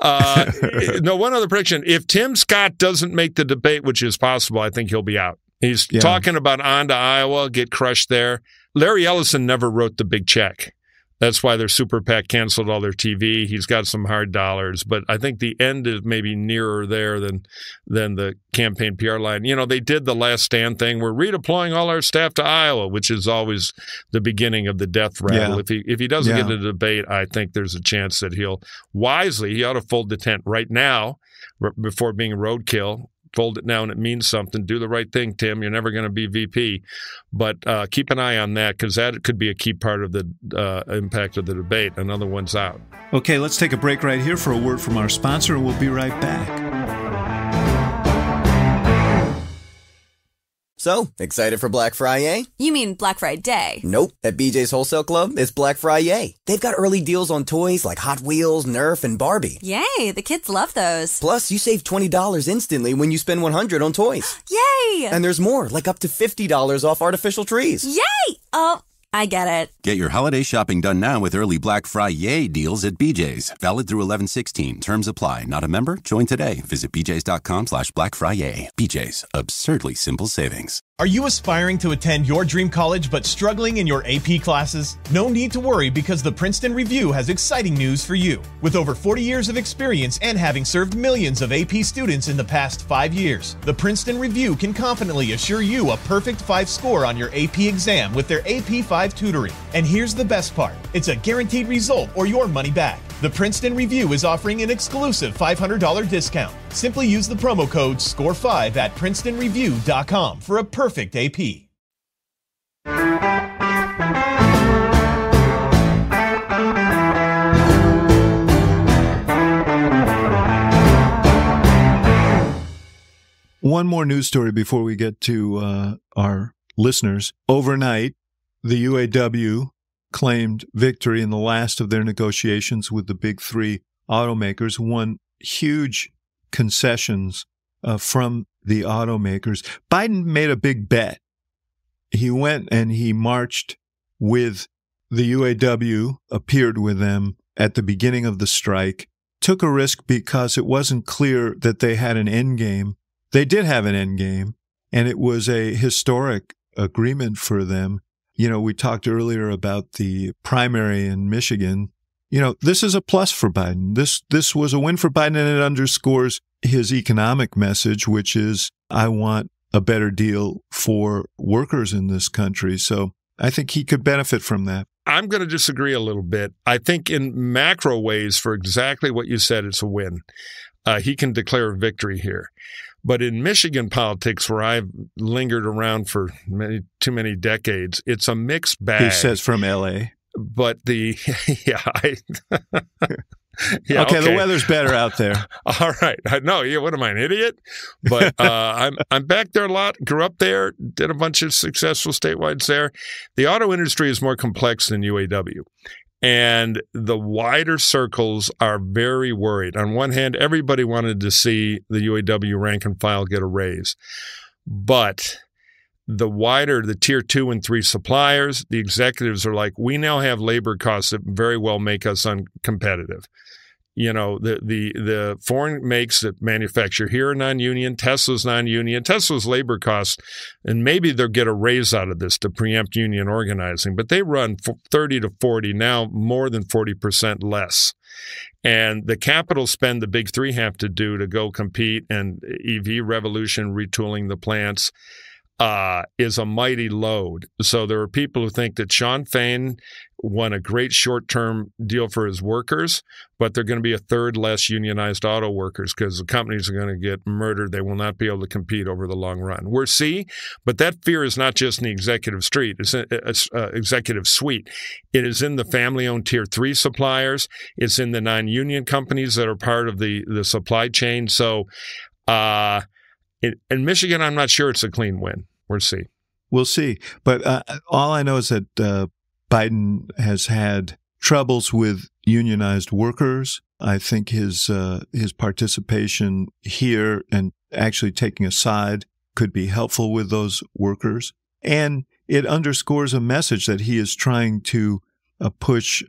No, one other prediction. If Tim Scott doesn't make the debate, which is possible, I think he'll be out. He's talking about on to Iowa, get crushed there. Larry Ellison never wrote the big check. That's why their super PAC canceled all their TV. He's got some hard dollars, but I think the end is maybe nearer there than the campaign PR line. They did the last stand thing. We're redeploying all our staff to Iowa, which is always the beginning of the death rattle. Yeah. If he doesn't get into the debate, I think there's a chance that he ought to fold the tent right now before being roadkill. Fold it now and it means something. Do the right thing, Tim. You're never going to be VP. But keep an eye on that because that could be a key part of the impact of the debate. Another one's out. Okay, let's take a break right here for a word from our sponsor, and we'll be right back. So, excited for Black Friday? You mean Black Friday Day? Nope. At BJ's Wholesale Club, it's Black Friday. They've got early deals on toys like Hot Wheels, Nerf, and Barbie. Yay, the kids love those. Plus, you save $20 instantly when you spend $100 on toys. Yay! And there's more, like up to $50 off artificial trees. Yay! Oh, I get it. Get your holiday shopping done now with early Black Friday deals at BJ's. Valid through 11/16. Terms apply. Not a member? Join today. Visit bjs.com/blackfriday. BJ's. Absurdly simple savings. Are you aspiring to attend your dream college but struggling in your AP classes? No need to worry, because the Princeton Review has exciting news for you. With over 40 years of experience and having served millions of AP students in the past 5 years, the Princeton Review can confidently assure you a perfect 5 score on your AP exam with their AP 5 tutoring. And here's the best part. It's a guaranteed result or your money back. The Princeton Review is offering an exclusive $500 discount. Simply use the promo code SCORE5 at PrincetonReview.com for a perfect AP. One more news story before we get to our listeners. Overnight, the UAW claimed victory in the last of their negotiations with the big three automakers, won huge concessions from the automakers. Biden made a big bet. He went and he marched with the UAW, appeared with them at the beginning of the strike, took a risk because it wasn't clear that they had an end game. They did have an end game, and it was a historic agreement for them. You know, we talked earlier about the primary in Michigan. You know, this is a plus for Biden. This was a win for Biden, and it underscores his economic message, which is, I want a better deal for workers in this country. So I think he could benefit from that. I'm going to disagree a little bit. I think in macro ways, for exactly what you said, it's a win. He can declare a victory here. But in Michigan politics, where I've lingered around for too many decades, it's a mixed bag. He says from L.A. But the okay, the weather's better out there. All right. No, what am I, an idiot? But I'm back there a lot, grew up there, did a bunch of successful statewide there. The auto industry is more complex than UAW. And the wider circles are very worried. On one hand, everybody wanted to see the UAW rank and file get a raise. But the wider, the tier 2 and 3 suppliers, the executives are like, we now have labor costs that very well make us uncompetitive. You know, the foreign makes that manufacture here are non-union, Tesla's non-union, Tesla's labor costs, and maybe they'll get a raise out of this to preempt union organizing, but they run 30 to 40, now more than 40% less. And the capital spend the big three have to do to go compete, and EV revolution, retooling the plants, is a mighty load. So there are people who think that Sean Fain won a great short-term deal for his workers, but they're going to be a third less unionized auto workers because the companies are going to get murdered. They will not be able to compete over the long run. We're but that fear is not just in the executive suite. It is in the family-owned tier 3 suppliers. It's in the non-union companies that are part of the supply chain. So in Michigan, I'm not sure it's a clean win. We'll see. But all I know is that Biden has had troubles with unionized workers. I think his participation here and actually taking a side could be helpful with those workers. And it underscores a message that he is trying to push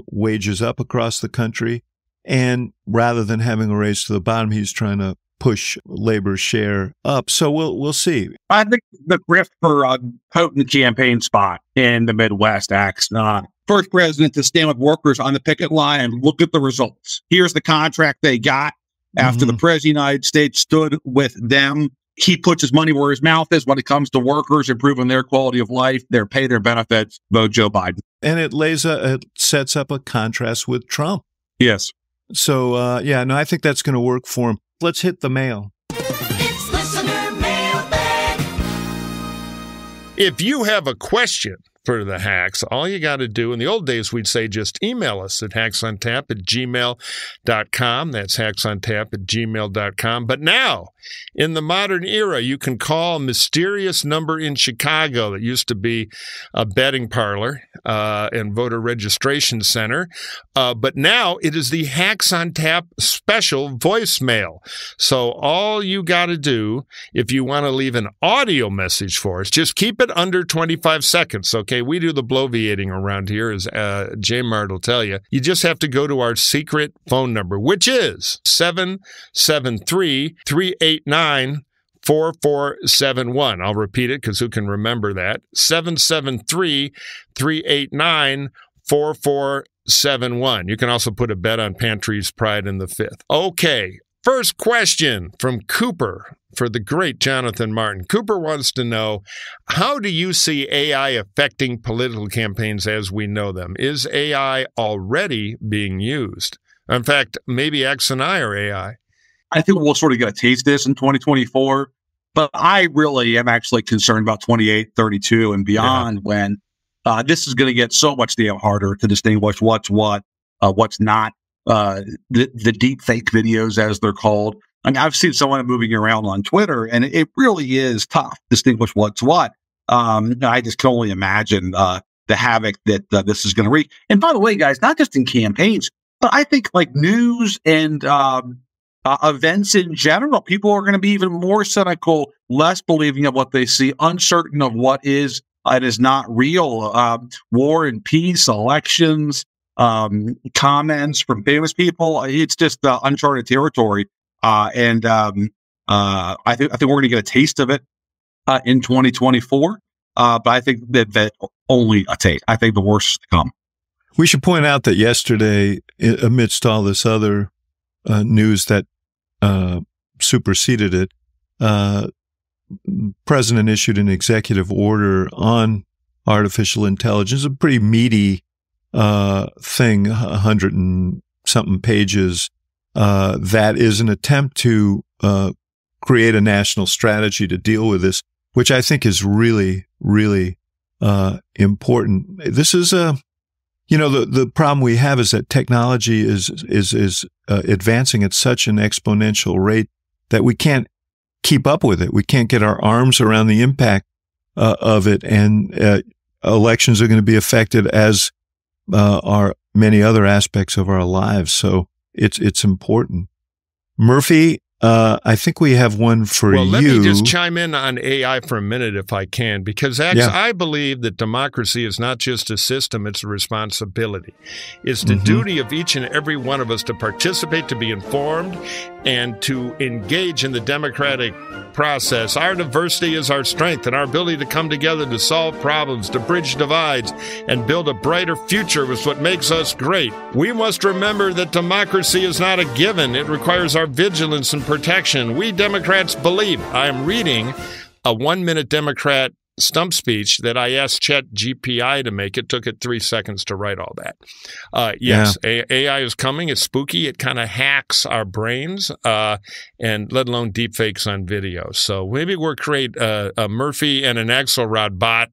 wages up across the country. And rather than having a race to the bottom, he's trying to push labor share up. So we'll see. I think the grift for a potent campaign spot in the Midwest acts. First president to stand with workers on the picket line and look at the results. Here's the contract they got after the president of the United States stood with them. He puts his money where his mouth is when it comes to workers improving their quality of life, their pay, their benefits. Vote Joe Biden. And it sets up a contrast with Trump. Yes. So, I think that's going to work for him. Let's hit the mail. It's listener mailbag. If you have a question for the hacks. All you got to do, in the old days, we'd say just email us at hacksontap@gmail.com. That's hacksontap@gmail.com. But now, in the modern era, you can call a mysterious number in Chicago that used to be a betting parlor and voter registration center. But now it is the Hacks on Tap special voicemail. So all you got to do, if you want to leave an audio message for us, just keep it under 25 seconds, okay? We do the bloviating around here, as JMart will tell you. You just have to go to our secret phone number, which is 773-389-4471. I'll repeat it because who can remember that? 773-389-4471. You can also put a bet on Pantry's Pride in the Fifth. Okay, first question from Cooper for the great Jonathan Martin. Cooper wants to know, how do you see AI affecting political campaigns as we know them? Is AI already being used? In fact, maybe X and I are AI. I think we'll sort of get a taste of this in 2024, but I really am actually concerned about 28, 32 and beyond when this is going to get so much damn harder to distinguish what's what, what's not. The deep fake videos, as they're called. I mean, I've seen someone moving around on Twitter, and it really is tough to distinguish what's what. I just can only imagine the havoc that this is going to wreak. And by the way, guys, not just in campaigns, but I think like news and events in general, people are going to be even more cynical, less believing of what they see, uncertain of what is and is not real. War and peace, elections, comments from famous people. It's just uncharted territory. I think we're going to get a taste of it in 2024. But I think that only a taste. I think the worst is to come. We should point out that yesterday, amidst all this other news that superseded it, the president issued an executive order on artificial intelligence, a pretty meaty thing, 100 and something pages. That is an attempt to create a national strategy to deal with this, which I think is really, really important. This is the problem we have is that technology is advancing at such an exponential rate that we can't keep up with it. We can't get our arms around the impact of it, and elections are going to be affected as are many other aspects of our lives. So it's important. Murphy, I think we have one for you. Well, let me just chime in on AI for a minute if I can, because I believe that democracy is not just a system, it's a responsibility. It's the duty of each and every one of us to participate, to be informed, and to engage in the democratic process. Our diversity is our strength, and our ability to come together to solve problems, to bridge divides, and build a brighter future is what makes us great. We must remember that democracy is not a given. It requires our vigilance and protection. We Democrats believe. I am reading a 1-minute Democrat stump speech that I asked ChatGPT to make. It took it 3 seconds to write all that. Yes, AI is coming. It's spooky. It kind of hacks our brains, and let alone deepfakes on video. So maybe we'll create a Murphy and an Axelrod bot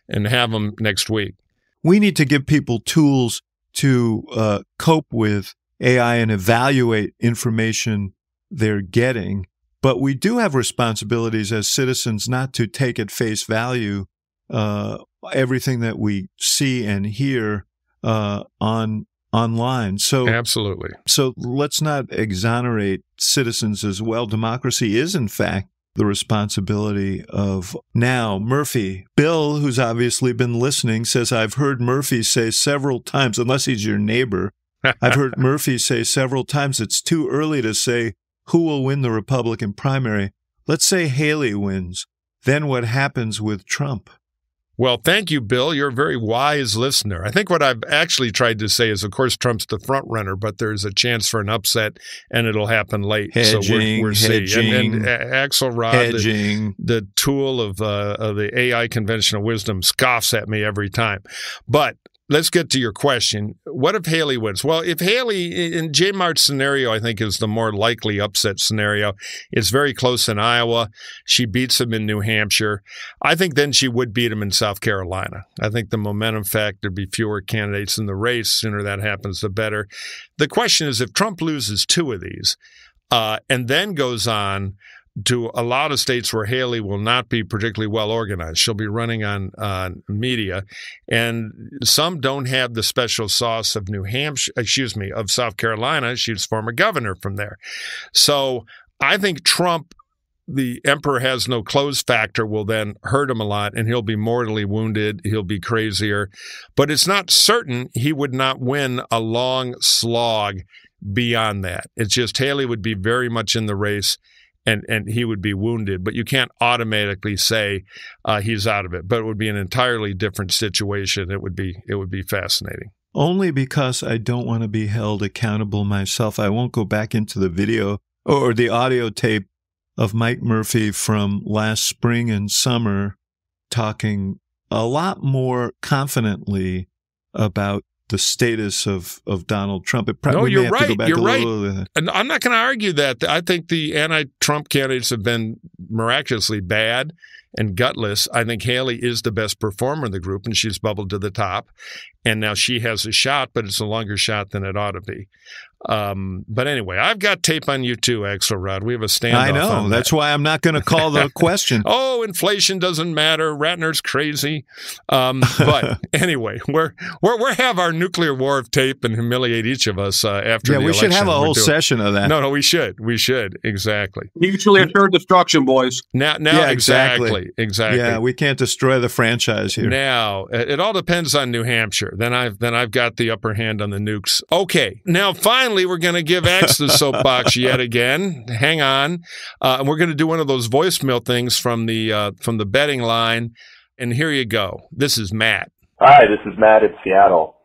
and have them next week. We need to give people tools to cope with AI and evaluate information they're getting. But we do have responsibilities as citizens not to take at face value everything that we see and hear online. So absolutely. So let's not exonerate citizens as well. Democracy is, in fact, the responsibility of now. Murphy, Bill, who's obviously been listening, says, I've heard Murphy say several times, unless he's your neighbor, I've heard Murphy say several times it's too early to say who will win the Republican primary. Let's say Haley wins. Then what happens with Trump? Well, thank you, Bill. You're a very wise listener. I think what I've actually tried to say is, of course, Trump's the front runner, but there's a chance for an upset, and it'll happen late. Hedging, so we're seeing. And Axelrod, the tool of the AI conventional wisdom, scoffs at me every time. But let's get to your question. What if Haley wins? Well, if Haley, in JMart's scenario, I think is the more likely upset scenario. It's very close in Iowa. She beats him in New Hampshire. I think then she would beat him in South Carolina. I think the momentum factor, there'd be fewer candidates in the race. Sooner that happens, the better. The question is, if Trump loses 2 of these and then goes on to a lot of states where Haley will not be particularly well organized. She'll be running on media, and some don't have the special sauce of of South Carolina. She was former governor from there. So I think Trump, the emperor has no clothes factor, will then hurt him a lot, and he'll be mortally wounded. He'll be crazier. But it's not certain he would not win a long slog beyond that. It's just Haley would be very much in the race, and he would be wounded. But you can't automatically say he's out of it. But it would be an entirely different situation. It would be fascinating. Only because I don't want to be held accountable myself. I won't go back into the video or the audio tape of Mike Murphy from last spring and summer talking a lot more confidently about the status of Donald Trump. You're right. And I'm not going to argue that. I think the anti-Trump candidates have been miraculously bad and gutless. I think Haley is the best performer in the group, and she's bubbled to the top. And now she has a shot, but it's a longer shot than it ought to be. But anyway, I've got tape on you too, Axelrod. We have a standoff. I know. That's why I'm not going to call the question. Oh, inflation doesn't matter. Ratner's crazy. But anyway, we're have our nuclear war of tape and humiliate each of us after the election. Yeah, we should have a whole session of that. No, we should. We should. Exactly. Mutually assured destruction, boys. Now, yeah, exactly. Yeah, we can't destroy the franchise here. Now, it all depends on New Hampshire. Then I've got the upper hand on the nukes. Okay. Now, finally, we're going to give Axe the soapbox yet again. Hang on. And we're going to do one of those voicemail things from the betting line. And here you go. This is Matt. Hi, this is Matt in Seattle.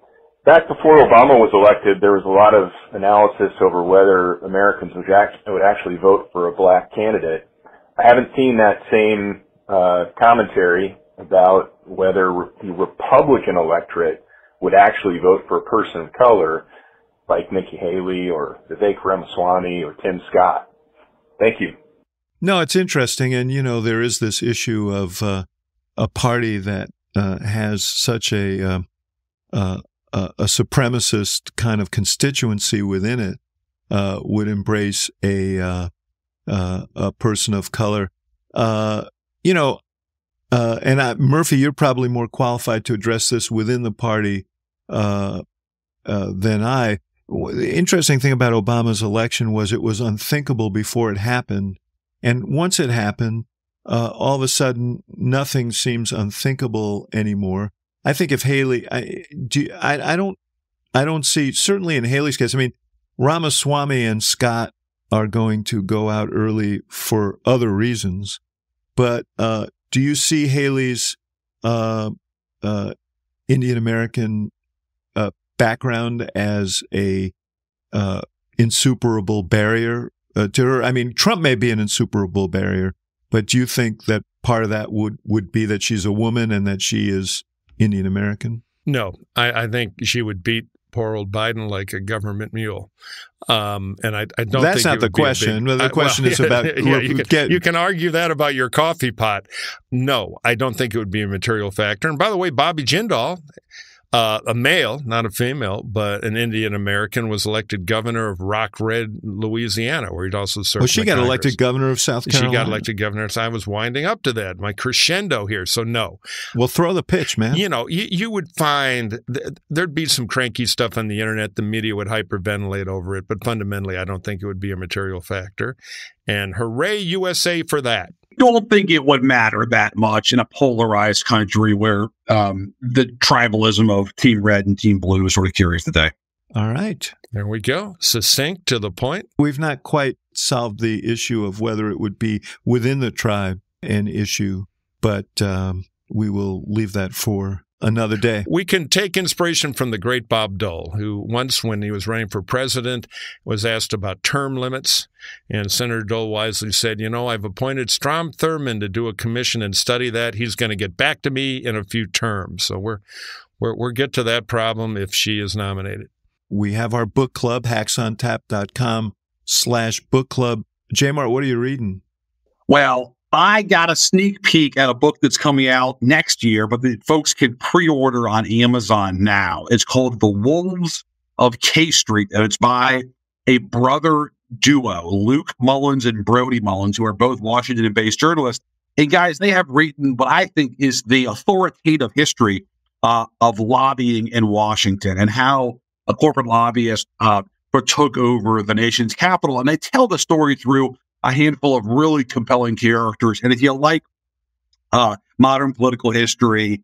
Back before Obama was elected, there was a lot of analysis over whether Americans would actually vote for a black candidate. I haven't seen that same commentary about whether the Republican electorate would actually vote for a person of color like Nikki Haley or Vivek Ramaswamy or Tim Scott. Thank you. No, it's interesting. And, there is this issue of a party that has such a supremacist kind of constituency within it would embrace a person of color. Murphy, you're probably more qualified to address this within the party than I. The interesting thing about Obama's election was it was unthinkable before it happened. And once it happened, all of a sudden, nothing seems unthinkable anymore. I think if Haley, I don't see, certainly in Haley's case, I mean, Ramaswamy and Scott are going to go out early for other reasons. But do you see Haley's Indian American background as a insuperable barrier to her? I mean, Trump may be an insuperable barrier, but do you think that part of that would be that she's a woman and that she is Indian American? No, I think she would beat poor old Biden like a government mule. And I don't That's think not the question. The question is about you can argue that about your coffee pot. No, I don't think it would be a material factor. And by the way, Bobby Jindal, a male, not a female, but an Indian American, was elected governor of Rock Red, Louisiana, where he'd also served. Well, she got elected governor of South Carolina. She got elected governor. So I was winding up to that, my crescendo here. So no. Well, throw the pitch, man. You would find there'd be some cranky stuff on the internet. The media would hyperventilate over it, but fundamentally, I don't think it would be a material factor. And hooray, USA for that. Don't think it would matter that much in a polarized country where the tribalism of Team Red and Team Blue is sort of curious today. All right. There we go. Succinct, to the point. We've not quite solved the issue of whether it would be within the tribe an issue, but we will leave that for another day. We can take inspiration from the great Bob Dole, who once, when he was running for president, was asked about term limits. And Senator Dole wisely said, I've appointed Strom Thurmond to do a commission and study that. He's going to get back to me in a few terms. So we'll get to that problem if she is nominated. We have our book club, hacksontap.com/book club. JMart, what are you reading? Well, I got a sneak peek at a book that's coming out next year, but the folks can pre-order on Amazon now. It's called The Wolves of K Street, and it's by a brother duo, Luke Mullins and Brody Mullins, who are both Washington-based journalists. And guys, they have written what I think is the authoritative history of lobbying in Washington and how a corporate lobbyist took over the nation's capital. And they tell the story through a handful of really compelling characters. And if you like modern political history,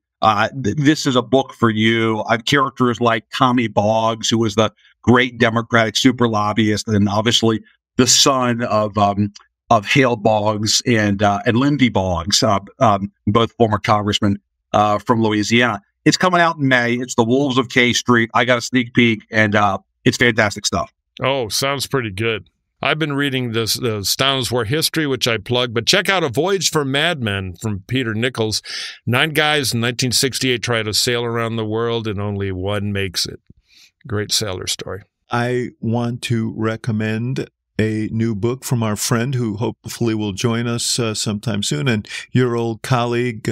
this is a book for you. Characters like Tommy Boggs, who was the great Democratic super lobbyist, and obviously the son of Hale Boggs and Lindy Boggs, both former congressmen from Louisiana. It's coming out in May. It's The Wolves of K Street. I got a sneak peek, and it's fantastic stuff. Oh, sounds pretty good. I've been reading the Stones War History, which I plug, but check out A Voyage for Madmen from Peter Nichols. 9 guys in 1968 try to sail around the world, and only one makes it. Great sailor story. I want to recommend a new book from our friend who hopefully will join us sometime soon, and your old colleague,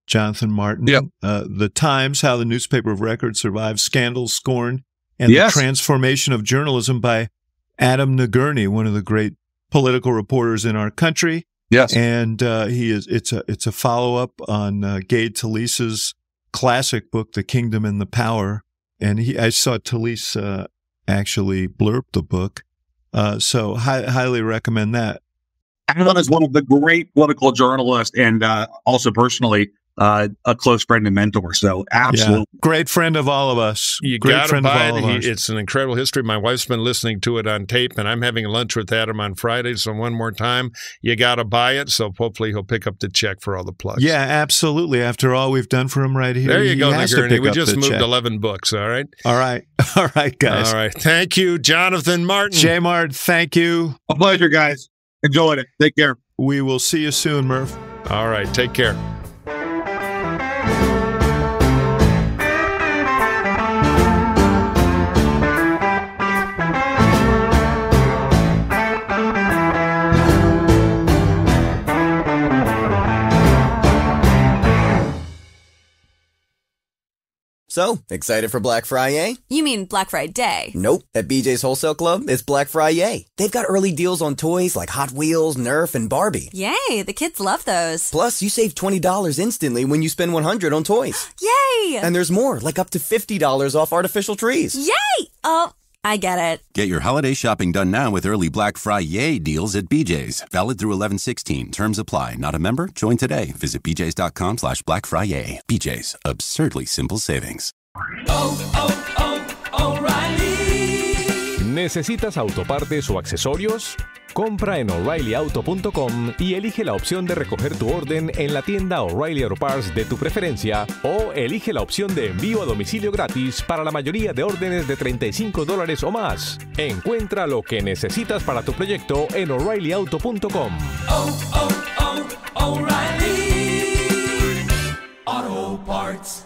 Jonathan Martin. Yep. The Times, How the Newspaper of Record Survives Scandal, Scorn, and the Transformation of Journalism by Adam Nagurney, one of the great political reporters in our country. Yes. And it's a follow-up on Gay Talese's classic book, The Kingdom and the Power. And I saw Talese actually blurb the book. So highly recommend that. Adam is one of the great political journalists and also personally a close friend and mentor. So absolutely. Yeah. Great friend of all of us. You got to buy it. It's an incredible history. My wife's been listening to it on tape, and I'm having lunch with Adam on Friday. So one more time, you got to buy it. So hopefully he'll pick up the check for all the plugs. Yeah, absolutely. After all we've done for him right here. There you go, Nagurney. We just moved 11 books, all right? All right. All right, guys. All right. Thank you, Jonathan Martin. JMart, thank you. A pleasure, guys. Enjoyed it. Take care. We will see you soon, Murph. All right. Take care. So, excited for Black Friday? You mean Black Friday? Nope. At BJ's Wholesale Club, it's Black Friday. They've got early deals on toys like Hot Wheels, Nerf, and Barbie. Yay, the kids love those. Plus, you save $20 instantly when you spend $100 on toys. Yay! And there's more, like up to $50 off artificial trees. Yay! Oh, I get it. Get your holiday shopping done now with early Black Friday deals at BJ's. Valid through 11/16. Terms apply. Not a member? Join today. Visit bjs.com/Black Friday. BJ's. Absurdly simple savings. O'Reilly. ¿Necesitas autopartes o accesorios? Compra en O'ReillyAuto.com y elige la opción de recoger tu orden en la tienda O'Reilly Auto Parts de tu preferencia, o elige la opción de envío a domicilio gratis para la mayoría de órdenes de $35 o más. Encuentra lo que necesitas para tu proyecto en O'ReillyAuto.com. O'Reilly Auto Parts.